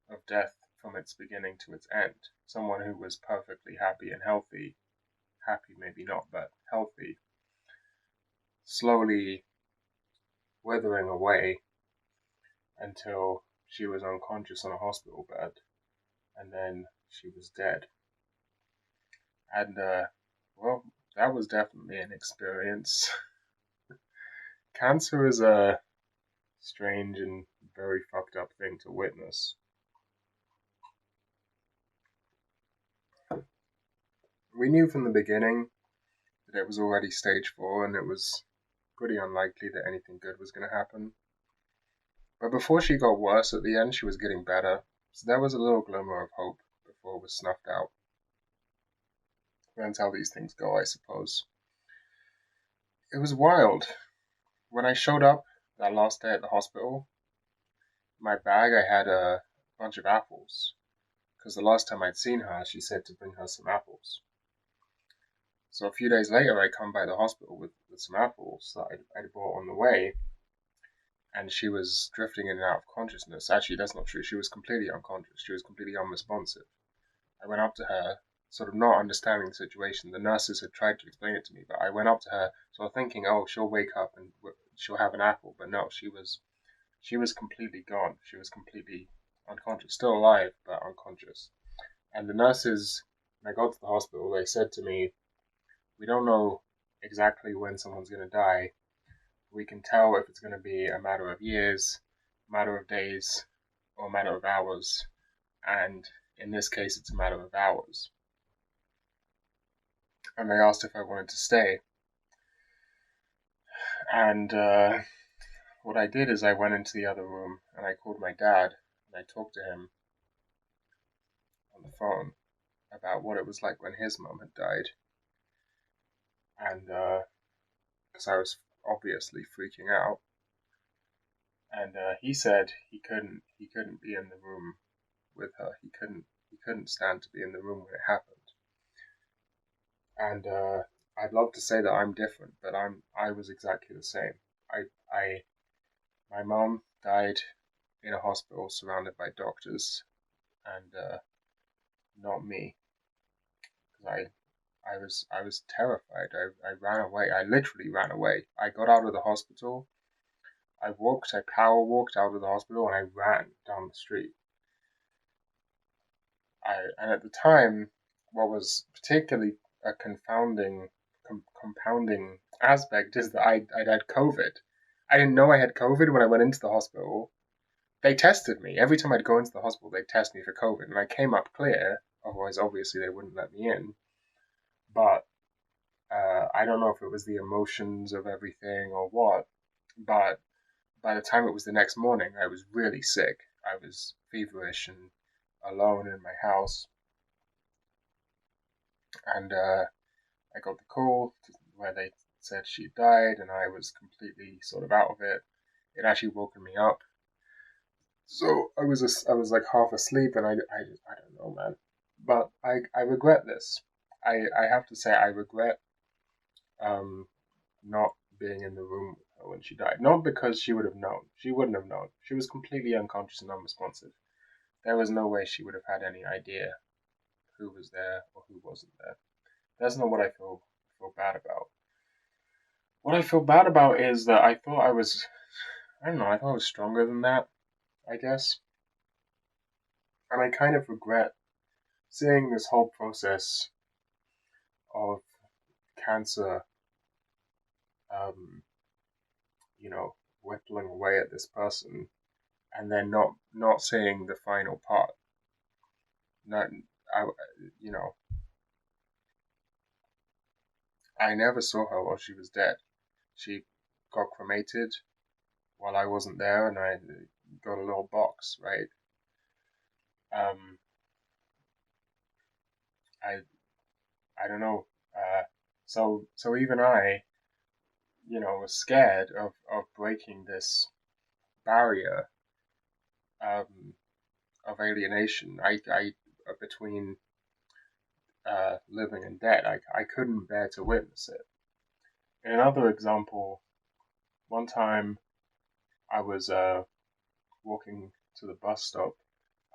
S1: of death from its beginning to its end. Someone who was perfectly happy and healthy, happy maybe not, but healthy, slowly withering away until she was unconscious on a hospital bed, and then she was dead. And, that was definitely an experience. Cancer is a strange and very fucked up thing to witness. We knew from the beginning that it was already stage 4, and it was pretty unlikely that anything good was going to happen. But before she got worse at the end, she was getting better, so there was a little glimmer of hope before it was snuffed out. That's how these things go, I suppose. It was wild. When I showed up that last day at the hospital, in my bag I had a bunch of apples, because the last time I'd seen her, she said to bring her some apples. So a few days later, I come by the hospital with some apples that I'd bought on the way, and she was drifting in and out of consciousness. Actually, that's not true. She was completely unconscious. She was completely unresponsive. I went up to her, sort of not understanding the situation. The nurses had tried to explain it to me, but I went up to her, sort of thinking, oh, she'll wake up and she'll have an apple. But no, she was completely gone. She was completely unconscious, still alive, but unconscious. And the nurses, when I got to the hospital, they said to me, we don't know exactly when someone's going to die. We can tell if it's going to be a matter of years, a matter of days, or a matter of hours. And in this case, it's a matter of hours. And they asked if I wanted to stay. And what I did is I went into the other room and I called my dad and I talked to him on the phone about what it was like when his mum had died. And because I was obviously freaking out. And he said he couldn't be in the room with her. He couldn't stand to be in the room when it happened. And I'd love to say that I'm different, but I was exactly the same. My mom died in a hospital surrounded by doctors, and not me. Because I was terrified. I ran away. I literally ran away. I got out of the hospital. I power walked out of the hospital, and I ran down the street. And at the time, what was particularly a compounding aspect is that I'd had COVID. I didn't know I had COVID when I went into the hospital. They tested me. Every time I'd go into the hospital, they'd test me for COVID, and I came up clear. Otherwise, obviously, they wouldn't let me in. But I don't know if it was the emotions of everything or what. But by the time it was the next morning, I was really sick. I was feverish and alone in my house. And I got the call where they said she died, and I was completely sort of out of it. It actually woken me up. So I was like half asleep, and I don't know, man. But I regret this. I have to say I regret um not being in the room with her when she died. Not because she would have known. She wouldn't have known. She was completely unconscious and unresponsive. There was no way she would have had any idea who was there or who wasn't there. That's not what I feel bad about. What I feel bad about is that I thought I don't know, I thought I was stronger than that, I guess. And I kind of regret seeing this whole process of cancer, um, whittling away at this person, and then not seeing the final part. Not, I, you know, I never saw her while she was dead. She got cremated while I wasn't there, and I got a little box, right? Um, I I don't know. So even I, was scared of breaking this barrier um, of alienation. I between living and dead. I couldn't bear to witness it. In another example, one time I was walking to the bus stop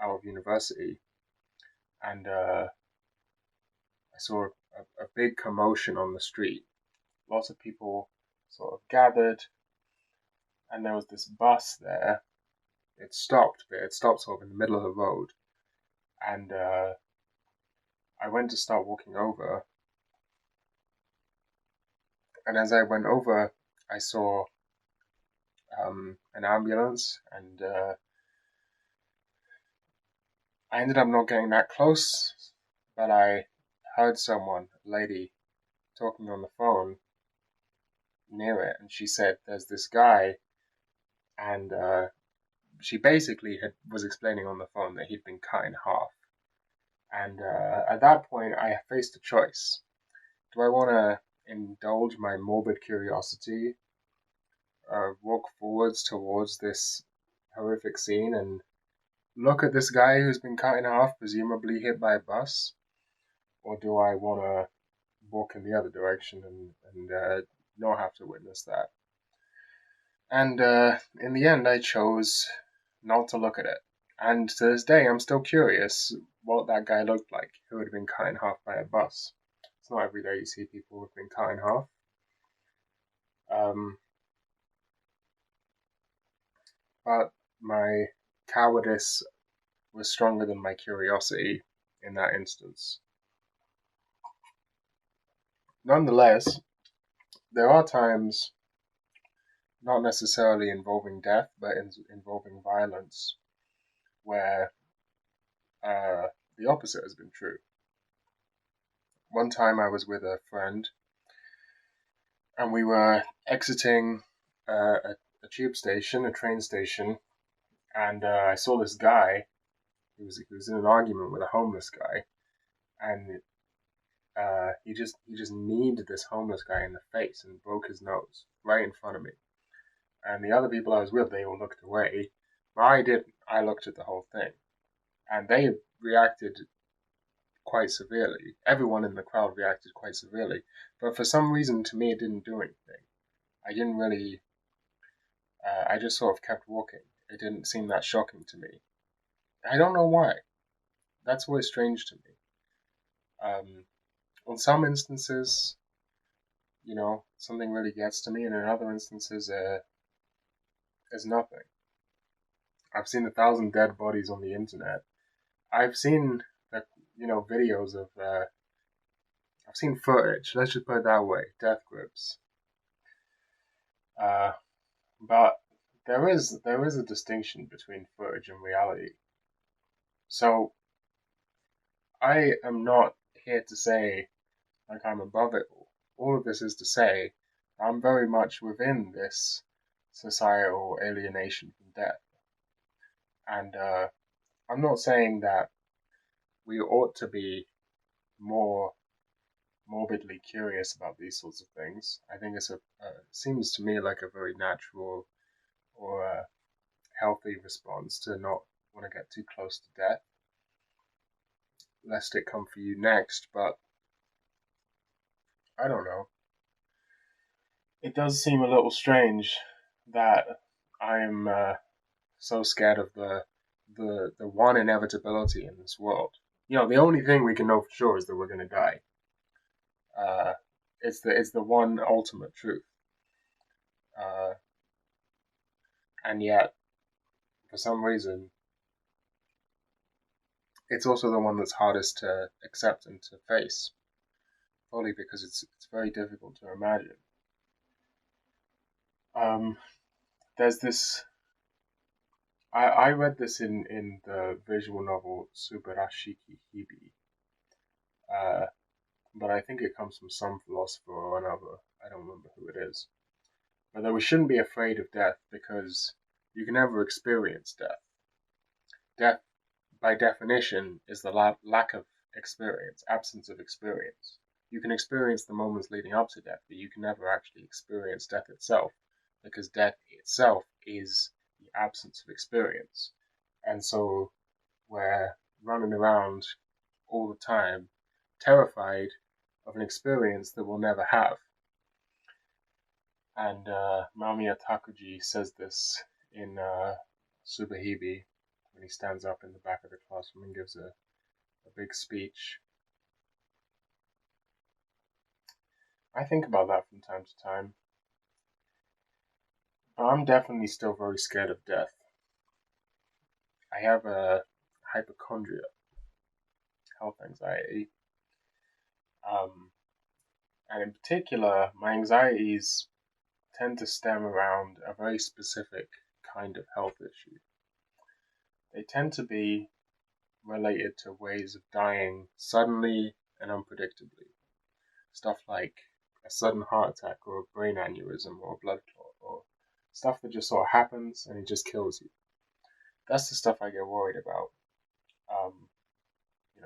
S1: out of university, and I saw a big commotion on the street. Lots of people sort of gathered, and there was this bus there. It stopped, but it stopped sort of in the middle of the road, and I went to start walking over, and as I went over, I saw an ambulance, and I ended up not getting that close, but I heard someone, a lady, talking on the phone near it, and she said, "There's this guy," and she basically was explaining on the phone that he'd been cut in half. And at that point, I faced a choice. Do I want to indulge my morbid curiosity, walk forwards towards this horrific scene and look at this guy who's been cut in half, presumably hit by a bus? Or do I want to walk in the other direction and not have to witness that? And in the end, I chose not to look at it. And to this day, I'm still curious what that guy looked like who had been cut in half by a bus. It's not every day you see people who've been cut in half. But my cowardice was stronger than my curiosity in that instance. Nonetheless, there are times, not necessarily involving death, but involving violence, where the opposite has been true. One time I was with a friend, and we were exiting a tube station, a train station, and I saw this guy. He was in an argument with a homeless guy, and he just kneed this homeless guy in the face and broke his nose right in front of me. And the other people I was with, they all looked away, but I didn't. I looked at the whole thing, and they reacted quite severely. Everyone in the crowd reacted quite severely, but for some reason, to me, it didn't do anything. I didn't really. I just sort of kept walking. It didn't seem that shocking to me. I don't know why. That's always strange to me. In some instances, something really gets to me, and in other instances, there's nothing. I've seen 1,000 dead bodies on the internet. I've seen that, videos of. I've seen footage. Let's just put it that way. Death grips. But there is a distinction between footage and reality. So I am not here to say like I'm above it all. All of this is to say I'm very much within this societal alienation from death. And I'm not saying that we ought to be more morbidly curious about these sorts of things. I think seems to me like a very natural or healthy response to not want to get too close to death, lest it come for you next. But I don't know. It does seem a little strange that I'm so scared of the one inevitability in this world. The only thing we can know for sure is that we're going to die. It's the one ultimate truth. And yet, for some reason, it's also the one that's hardest to accept and to face. Probably because it's very difficult to imagine. There's this. I read this in the visual novel Subarashiki Hibi, but I think it comes from some philosopher or another. I don't remember who it is. But that we shouldn't be afraid of death because you can never experience death. Death, by definition, is the lack of experience, absence of experience. You can experience the moments leading up to death, but you can never actually experience death itself, because death itself is the absence of experience. And so we're running around all the time, terrified of an experience that we'll never have. And Mamiya Takuji says this in Subahibi when he stands up in the back of the classroom and gives a big speech. I think about that from time to time. But I'm definitely still very scared of death. I have a hypochondria, health anxiety. And in particular, my anxieties tend to stem around a very specific kind of health issue. They tend to be related to ways of dying suddenly and unpredictably. Stuff like a sudden heart attack or a brain aneurysm or a blood clot or stuff that just sort of happens and it just kills you. That's the stuff I get worried about.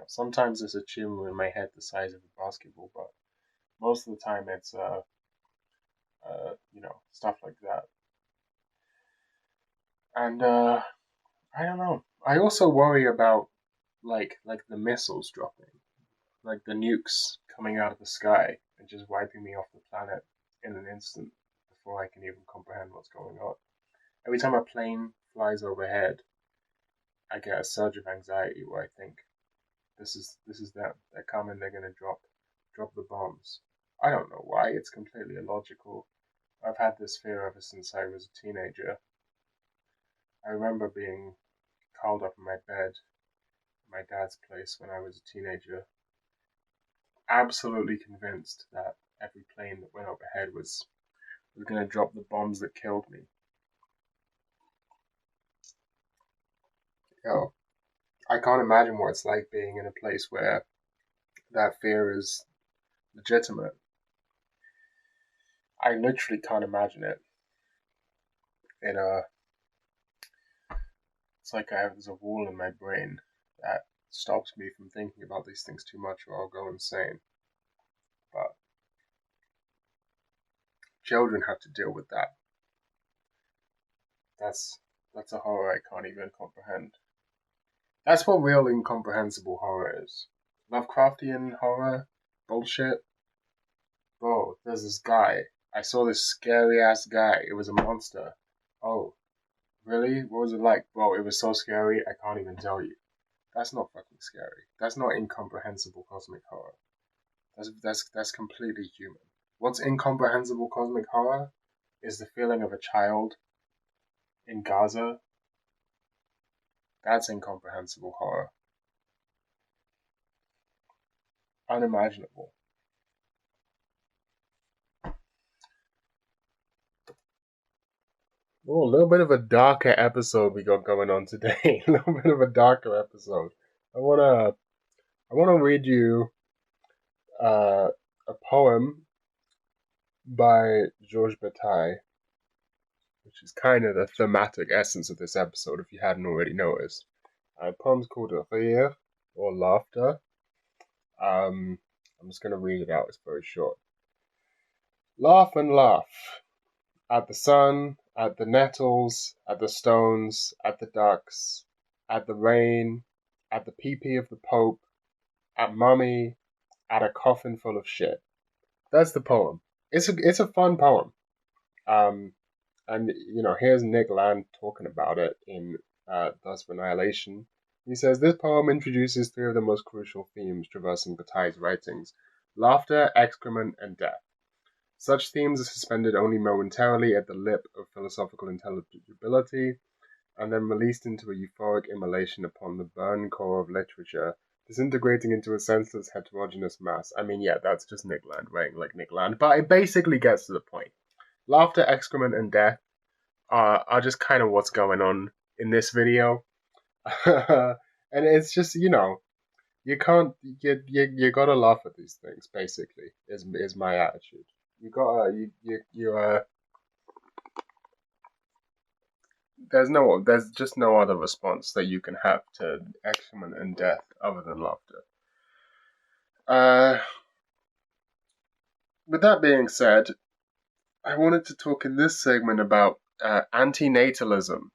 S1: Sometimes there's a tumor in my head the size of a basketball, but most of the time it's stuff like that. And I don't know. I also worry about like the missiles dropping, like the nukes coming out of the sky and just wiping me off the planet in an instant before I can even comprehend what's going on. Every time a plane flies overhead, I get a surge of anxiety where I think, this is them. They're coming. They're gonna drop the bombs. I don't know why. It's completely illogical. I've had this fear ever since I was a teenager. I remember being curled up in my bed at my dad's place when I was a teenager, absolutely convinced that every plane that went overhead was going to drop the bombs that killed me. I can't imagine what it's like being in a place where that fear is legitimate. I literally can't imagine it. It's like there's a wall in my brain that stops me from thinking about these things too much, or I'll go insane. But children have to deal with that. That's a horror I can't even comprehend. That's what real incomprehensible horror is. Lovecraftian horror bullshit. Bro, there's this guy. I saw this scary ass guy. It was a monster. Oh, really? What was it like? Bro, it was so scary, I can't even tell you. That's not fucking scary. That's not incomprehensible cosmic horror. That's completely human. What's incomprehensible cosmic horror is the feeling of a child in Gaza. That's incomprehensible horror. unimaginable. Oh, a little bit of a darker episode we got going on today. A little bit of a darker episode. I wanna read you a poem by Georges Bataille, which is kind of the thematic essence of this episode, if you hadn't already noticed. The poem's called Rire, or Laughter. I'm just gonna read it out. It's very short. Laugh and laugh. At the sun, at the nettles, at the stones, at the ducks, at the rain, at the pee-pee of the Pope, at Mummy, at a coffin full of shit. That's the poem. It's a fun poem. And here's Nick Land talking about it in Thus for Annihilation. He says, this poem introduces three of the most crucial themes traversing Bataille's writings: laughter, excrement, and death. Such themes are suspended only momentarily at the lip of philosophical intelligibility, and then released into a euphoric immolation upon the burn core of literature, disintegrating into a senseless heterogeneous mass. I mean, yeah, that's just Nick Land writing like Nick Land, but it basically gets to the point. Laughter, excrement, and death are just kind of what's going on in this video. And it's just, you can't, you gotta laugh at these things, basically, is my attitude. There's just no other response that you can have to excrement and death other than laughter. With that being said, I wanted to talk in this segment about antinatalism.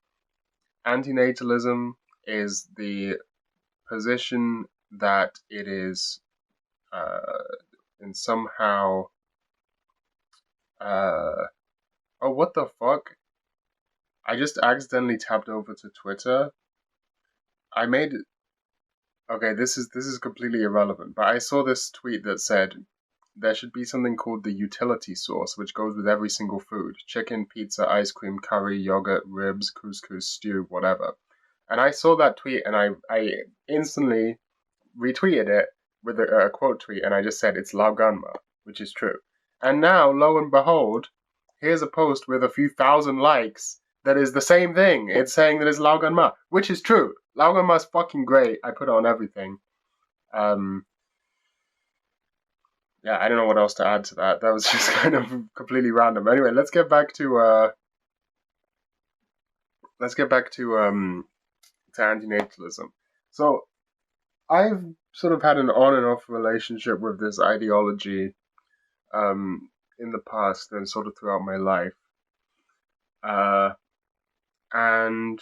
S1: Antinatalism is the position that it is in somehow oh, what the fuck? I just accidentally tapped over to Twitter. Okay, this is completely irrelevant, but I saw this tweet that said there should be something called the utility sauce, which goes with every single food: chicken, pizza, ice cream, curry, yogurt, ribs, couscous, stew, whatever. And I saw that tweet, and I instantly retweeted it with a quote tweet, and I just said it's Lauganma, which is true. And now, lo and behold, here's a post with a few thousand likes that is the same thing. It's saying that it's Lauganma, which is true. Lauganma is fucking great. I put it on everything. Yeah, I don't know what else to add to that. That was just kind of completely random. Anyway, let's get back to antinatalism. So I've sort of had an on and off relationship with this ideology in the past and sort of throughout my life. And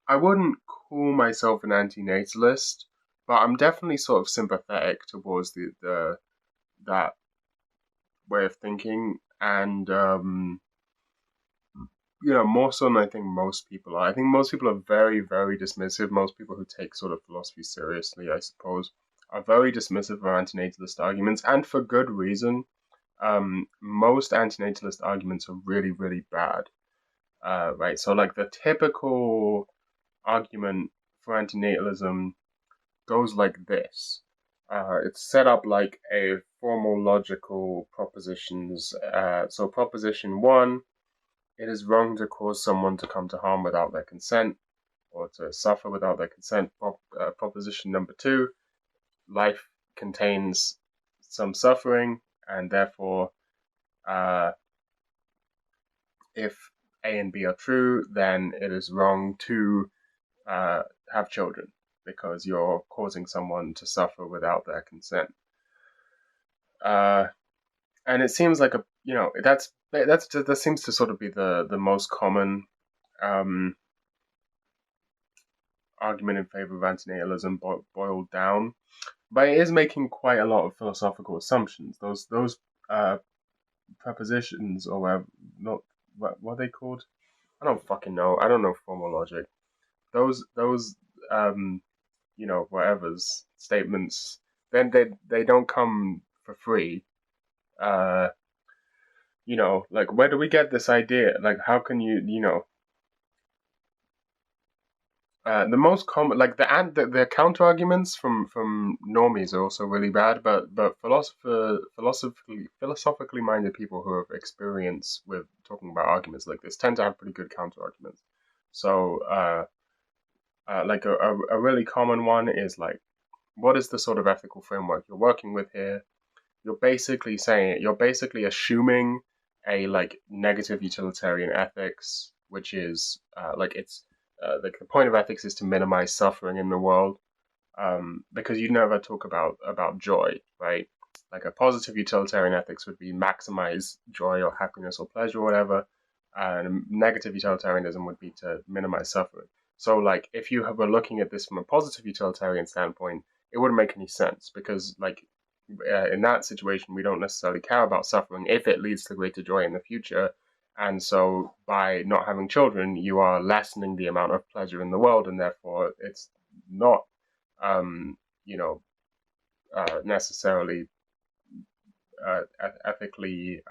S1: I wouldn't call myself an antinatalist, but I'm definitely sort of sympathetic towards that way of thinking, and more so than I think most people are. I think most people are very, very dismissive. Most people who take sort of philosophy seriously, I suppose, are very dismissive of antinatalist arguments, and for good reason. Most antinatalist arguments are really, really bad. Right, so like the typical argument for antinatalism goes like this. It's set up like a formal logical propositions. So proposition 1, it is wrong to cause someone to come to harm without their consent, or to suffer without their consent. Proposition number 2, life contains some suffering, and therefore if A and B are true, then it is wrong to have children, because you're causing someone to suffer without their consent. And it seems like that seems to sort of be the most common argument in favor of antinatalism boiled down. But it is making quite a lot of philosophical assumptions. Those prepositions, or what are they called? I don't fucking know. I don't know formal logic. Those whatever's statements, then they don't come for free. Like, where do we get this idea? Like, how can you The most common, like the counter arguments from normies are also really bad, but philosophically minded people who have experience with talking about arguments like this tend to have pretty good counter arguments. So, like a really common one is like, what is the sort of ethical framework you're working with here? You're basically assuming a like negative utilitarian ethics, which is like it's like the point of ethics is to minimize suffering in the world, because you never talk about joy, right? Like a positive utilitarian ethics would be maximize joy or happiness or pleasure or whatever, and negative utilitarianism would be to minimize suffering. So, like, if you were looking at this from a positive utilitarian standpoint, it wouldn't make any sense because, like, in that situation, we don't necessarily care about suffering if it leads to greater joy in the future. And so, by not having children, you are lessening the amount of pleasure in the world, and therefore, it's not, you know, necessarily ethically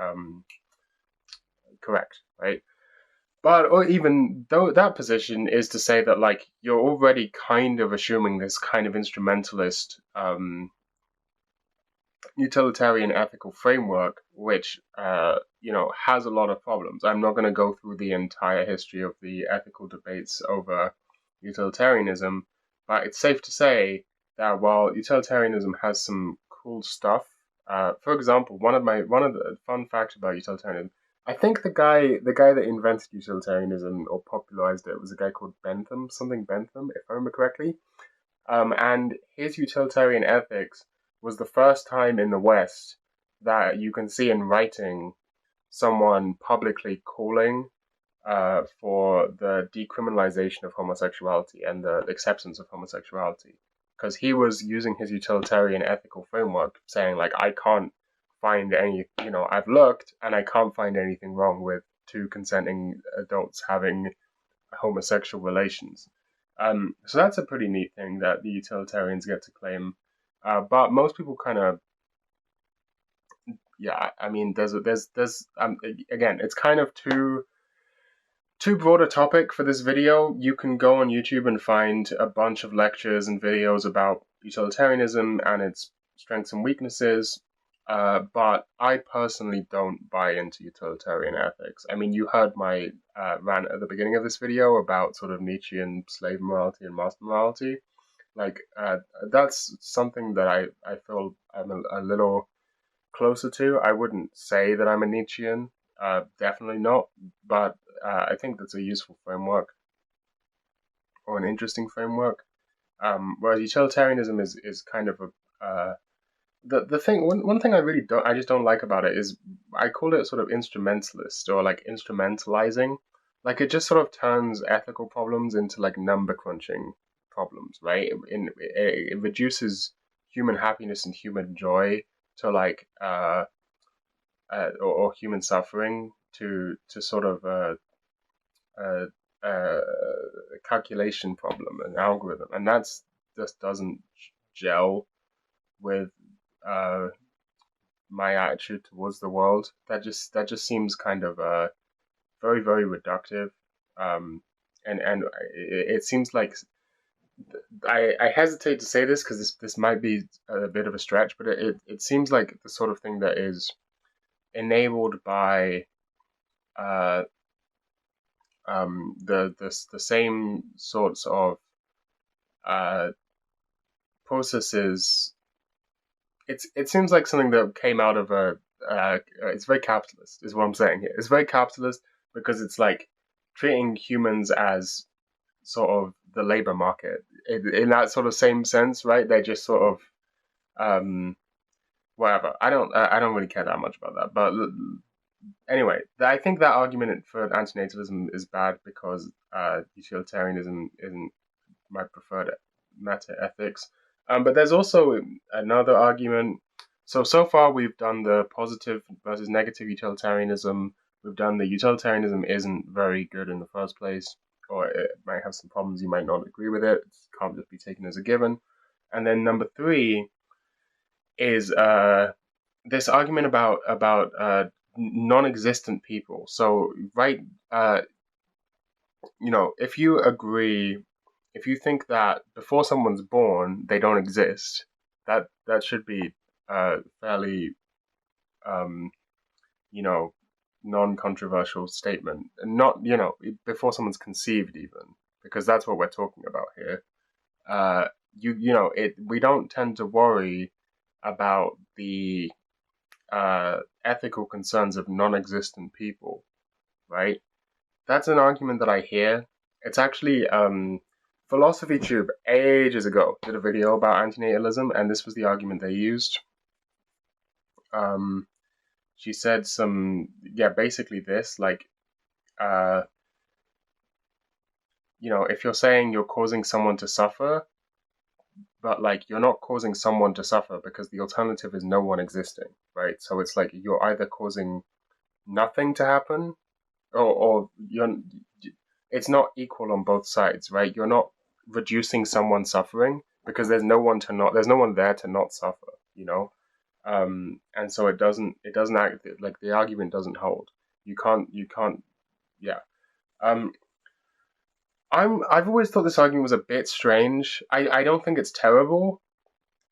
S1: correct, right? But or even though that position is to say that like you're already kind of assuming this kind of instrumentalist utilitarian ethical framework, which has a lot of problems. I'm not going to go through the entire history of the ethical debates over utilitarianism, but it's safe to say that while utilitarianism has some cool stuff, for example, one of the fun facts about utilitarianism, I think the guy that invented utilitarianism or popularized it was a guy called Bentham, something Bentham, if I remember correctly. And his utilitarian ethics was the first time in the West that you can see in writing someone publicly calling for the decriminalization of homosexuality and the acceptance of homosexuality. Because he was using his utilitarian ethical framework, saying, like, I can't find any, I've looked and I can't find anything wrong with two consenting adults having homosexual relations. So that's a pretty neat thing that the utilitarians get to claim. But most people kind of, yeah, I mean, there's again, it's kind of too broad a topic for this video. You can go on YouTube and find a bunch of lectures and videos about utilitarianism and its strengths and weaknesses. But I personally don't buy into utilitarian ethics. I mean, you heard my rant at the beginning of this video about sort of Nietzschean slave morality and master morality. Like, that's something that I feel I'm a little closer to. I wouldn't say that I'm a Nietzschean, definitely not, but I think that's a useful framework or an interesting framework. Whereas utilitarianism is kind of a the thing one thing I just don't like about it is I call it sort of instrumentalist or like instrumentalizing. Like it just sort of turns ethical problems into like number crunching problems, right? It reduces human happiness and human joy to like or human suffering to sort of a, a calculation problem, an algorithm, and that's just doesn't gel with my attitude towards the world. That just seems kind of very very reductive, and it seems like I hesitate to say this because this might be a bit of a stretch, but it seems like the sort of thing that is enabled by the same sorts of processes. It seems like something that came out of it's very capitalist, is what I'm saying here. It's very capitalist because it's like treating humans as sort of the labor market in that sort of same sense, right? They're just sort of whatever. I don't really care that much about that, but anyway, I think that argument for antinatalism is bad because utilitarianism isn't my preferred meta ethics. But there's also another argument. So far we've done the positive versus negative utilitarianism. We've done the utilitarianism isn't very good in the first place, or it might have some problems. You might not agree with it. It can't just be taken as a given. And then number 3 is this argument about non-existent people. So right, if you agree if you think that before someone's born they don't exist, that should be fairly you know, non-controversial statement, and not, you know, before someone's conceived even, because that's what we're talking about here. You know, we don't tend to worry about the ethical concerns of non-existent people, right? That's an argument that I hear. It's actually Philosophy Tube ages ago did a video about antinatalism, and this was the argument they used. She said basically this, like, you know, if you're saying you're causing someone to suffer, but like you're not causing someone to suffer because the alternative is no one existing, right? So it's like you're either causing nothing to happen, or it's not equal on both sides, right? You're not reducing someone's suffering because there's no one there to not suffer, you know. And so it doesn't act like the argument doesn't hold. You can't, yeah. I've always thought this argument was a bit strange. I don't think it's terrible,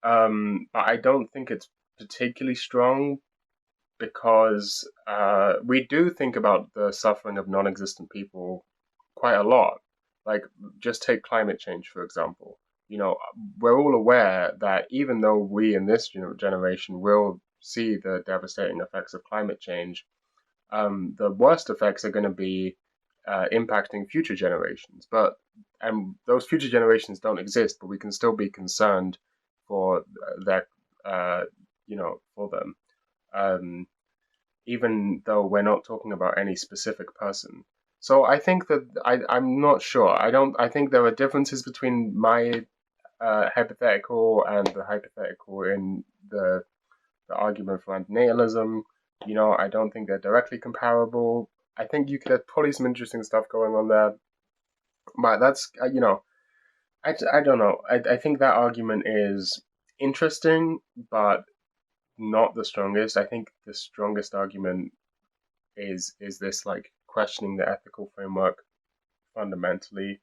S1: but I don't think it's particularly strong, because we do think about the suffering of non-existent people quite a lot. Like, just take climate change, for example. You know, we're all aware that even though we in this generation will see the devastating effects of climate change, the worst effects are going to be impacting future generations. And those future generations don't exist, but we can still be concerned for their, for them, even though we're not talking about any specific person. So I think that I'm not sure. I think there are differences between my hypothetical and the hypothetical in the argument for antinatalism. You know, I don't think they're directly comparable. I think there's probably some interesting stuff going on there. But that's, you know, I don't know. I think that argument is interesting, but not the strongest. I think the strongest argument is this, like, questioning the ethical framework fundamentally.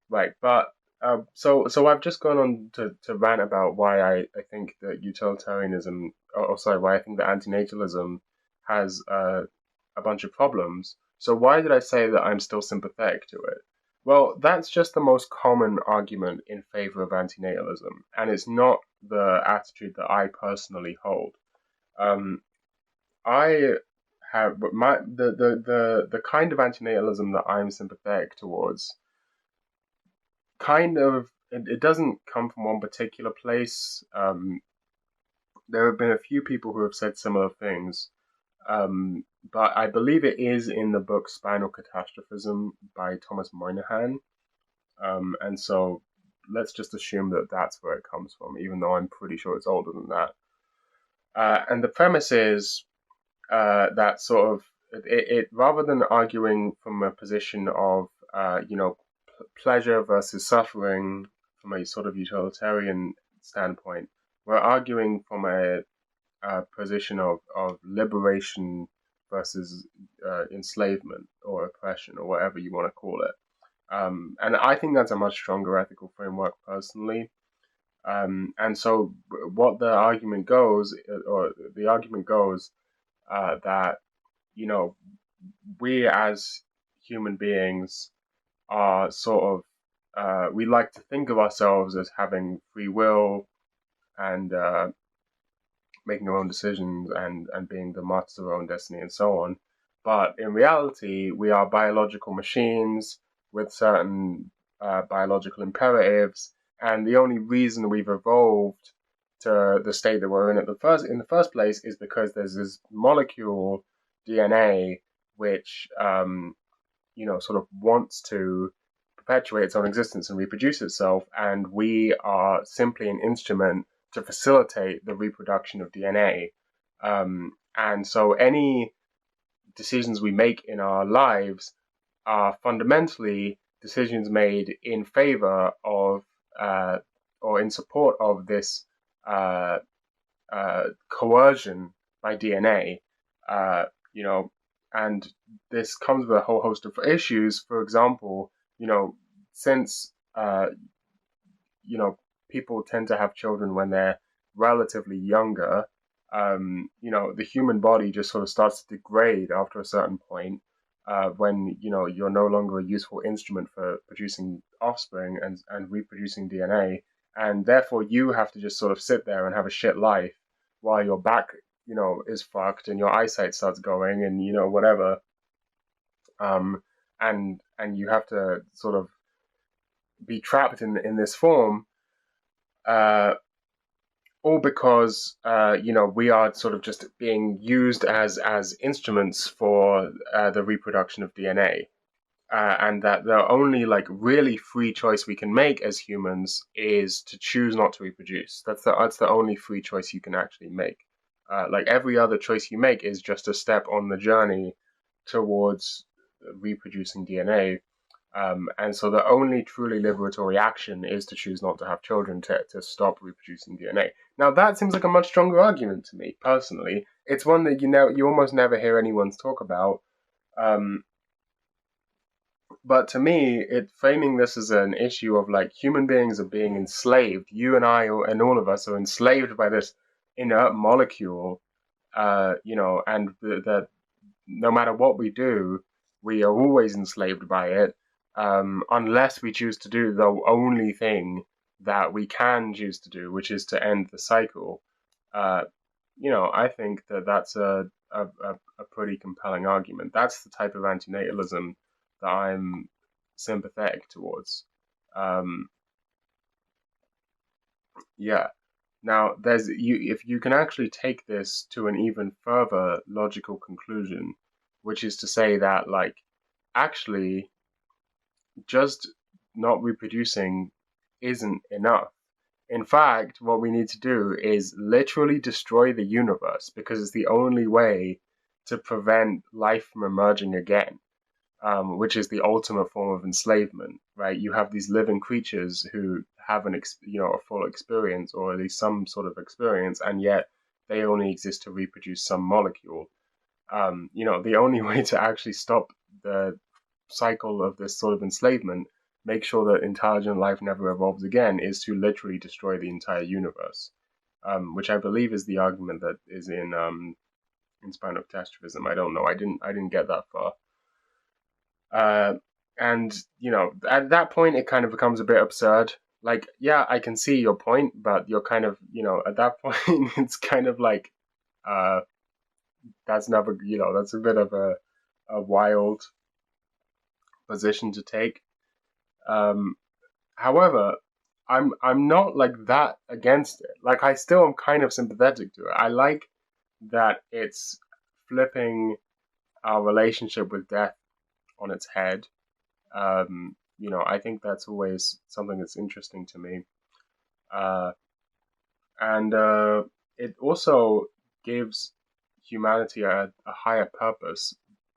S1: Right, but so I've just gone on to rant about why I think that utilitarianism, why I think that antinatalism has a bunch of problems. So why did I say that I'm still sympathetic to it? Well, that's just the most common argument in favor of antinatalism, and it's not the attitude that I personally hold. I have the kind of antinatalism that I'm sympathetic towards. It doesn't come from one particular place. There have been a few people who have said similar things, but I believe it is in the book Spinal Catastrophism by Thomas Moynihan. And so let's just assume that that's where it comes from, even though I'm pretty sure it's older than that. And the premise is that sort of it rather than arguing from a position of pleasure versus suffering from a sort of utilitarian standpoint, we're arguing from a position of liberation versus enslavement or oppression or whatever you want to call it. And I think that's a much stronger ethical framework personally. And so what the argument goes that, you know, we as human beings are sort of, we like to think of ourselves as having free will and making our own decisions and being the masters of our own destiny and so on. But in reality, we are biological machines with certain biological imperatives, and the only reason we've evolved to the state that we're in in the first place is because there's this molecule DNA which sort of wants to perpetuate its own existence and reproduce itself, and we are simply an instrument to facilitate the reproduction of DNA. And so any decisions we make in our lives are fundamentally decisions made in favor of or in support of this coercion by DNA, and this comes with a whole host of issues. For example, since people tend to have children when they're relatively younger, the human body just sort of starts to degrade after a certain point, when you're no longer a useful instrument for producing offspring and reproducing DNA, and therefore you have to just sort of sit there and have a shit life while your back is fucked and your eyesight starts going and whatever, and you have to sort of be trapped in this form, all because we are sort of just being used as instruments for the reproduction of DNA, and that the only like really free choice we can make as humans is to choose not to reproduce. That's the only free choice you can actually make. Like every other choice you make is just a step on the journey towards reproducing DNA. And so the only truly liberatory action is to choose not to have children to stop reproducing DNA. Now that seems like a much stronger argument to me, personally. It's one that you almost never hear anyone talk about. But to me, framing this as an issue of like human beings are being enslaved. You and I and all of us are enslaved by this inert molecule, and that no matter what we do, we are always enslaved by it. Unless we choose to do the only thing that we can choose to do, which is to end the cycle. I think that's a pretty compelling argument. That's the type of antinatalism that I'm sympathetic towards. Yeah. Now, if you can actually take this to an even further logical conclusion, which is to say that, like, actually, just not reproducing isn't enough. In fact, what we need to do is literally destroy the universe, because it's the only way to prevent life from emerging again, which is the ultimate form of enslavement, right? You have these living creatures who have a full experience, or at least some sort of experience, and yet they only exist to reproduce some molecule. The only way to actually stop the cycle of this sort of enslavement, make sure that intelligent life never evolves again, is to literally destroy the entire universe, which I believe is the argument that is in Spinocastrophism. I don't know. I didn't get that far. And at that point, it kind of becomes a bit absurd. Like, yeah, I can see your point, but you're kind of, at that point, it's kind of like, that's never, that's a bit of a wild position to take. However, I'm not like that against it. Like, I still am kind of sympathetic to it. I like that it's flipping our relationship with death on its head. I think that's always something that's interesting to me. And it also gives humanity a higher purpose,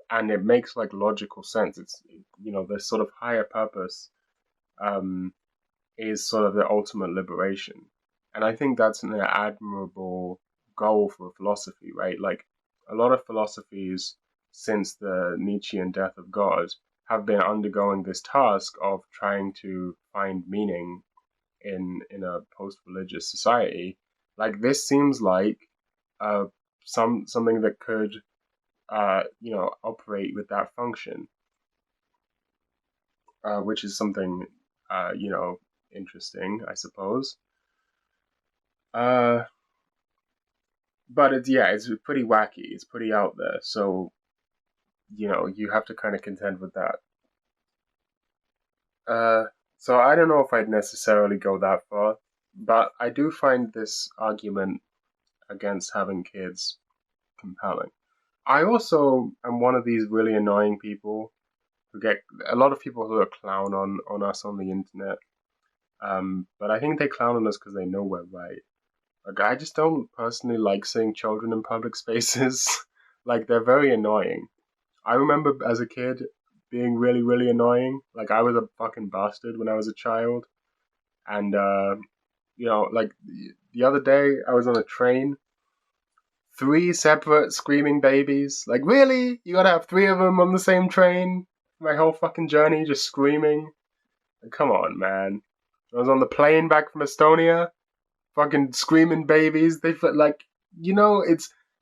S1: and it makes like logical sense. It's this sort of higher purpose is sort of the ultimate liberation, and I think that's an admirable goal for philosophy, right? Like, a lot of philosophies since the Nietzschean death of God have been undergoing this task of trying to find meaning in a post-religious society. Like, this seems like something that could operate with that function, which is something interesting, I suppose. But it's pretty wacky. It's pretty out there. So you have to kind of contend with that. So I don't know if I'd necessarily go that far, but I do find this argument against having kids compelling. I also am one of these really annoying people who get a lot of people who clown on us on the internet. But I think they clown on us because they know we're right. Like, I just don't personally like seeing children in public spaces. Like, they're very annoying. I remember as a kid being really, really annoying. Like, I was a fucking bastard when I was a child. And, like, the other day I was on a train. 3 separate screaming babies. Like, really? You gotta have 3 of them on the same train? My whole fucking journey just screaming? Come on, man. I was on the plane back from Estonia, fucking screaming babies. They feel like,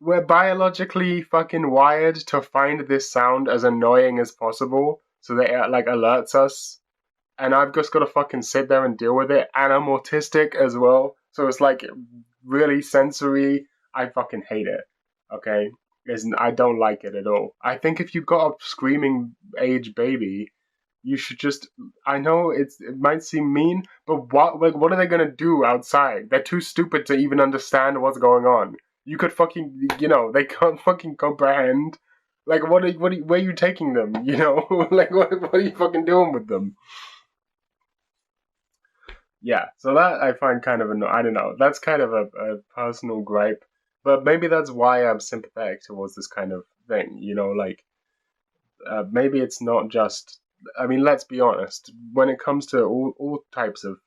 S1: we're biologically fucking wired to find this sound as annoying as possible, so that it like alerts us. And I've just got to fucking sit there and deal with it. And I'm autistic as well, so it's like really sensory. I fucking hate it. Okay, I don't like it at all. I think if you've got a screaming age baby, you should just. I know it might seem mean, but what are they gonna do outside? They're too stupid to even understand what's going on. You could fucking, they can't fucking comprehend. Like, where are you taking them? Like, what are you fucking doing with them? Yeah, so that I find kind of I don't know. That's kind of a personal gripe, but maybe that's why I'm sympathetic towards this kind of thing. Like maybe it's not just. I mean, let's be honest. When it comes to all types of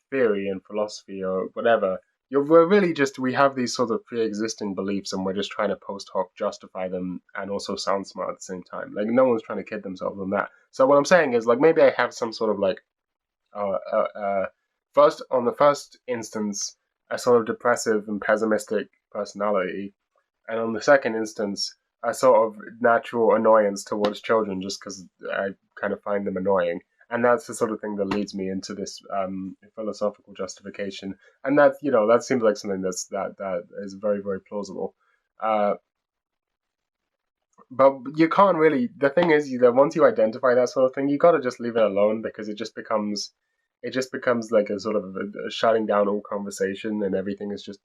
S1: theory and philosophy or whatever, we're really just we have these sort of pre-existing beliefs, and we're just trying to post hoc justify them and also sound smart at the same time. Like no one's trying to kid themselves on that. So what I'm saying is like maybe I have some sort of like first on the first instance a sort of depressive and pessimistic personality, and on the second instance a sort of natural annoyance towards children just because I kind of find them annoying. And that's the sort of thing that leads me into this philosophical justification, and that seems like something that is very, very plausible. But you can't really. The thing is that once you identify that sort of thing, you gotta just leave it alone because it just becomes like a sort of a shutting down all conversation, and everything is just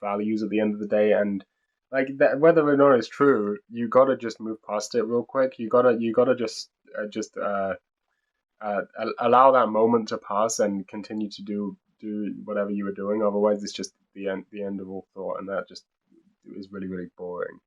S1: values at the end of the day. And like that, whether or not it's true, you gotta just move past it real quick. You gotta allow that moment to pass and continue to do whatever you were doing. Otherwise, it's just the end of all thought, and that just is really, really boring.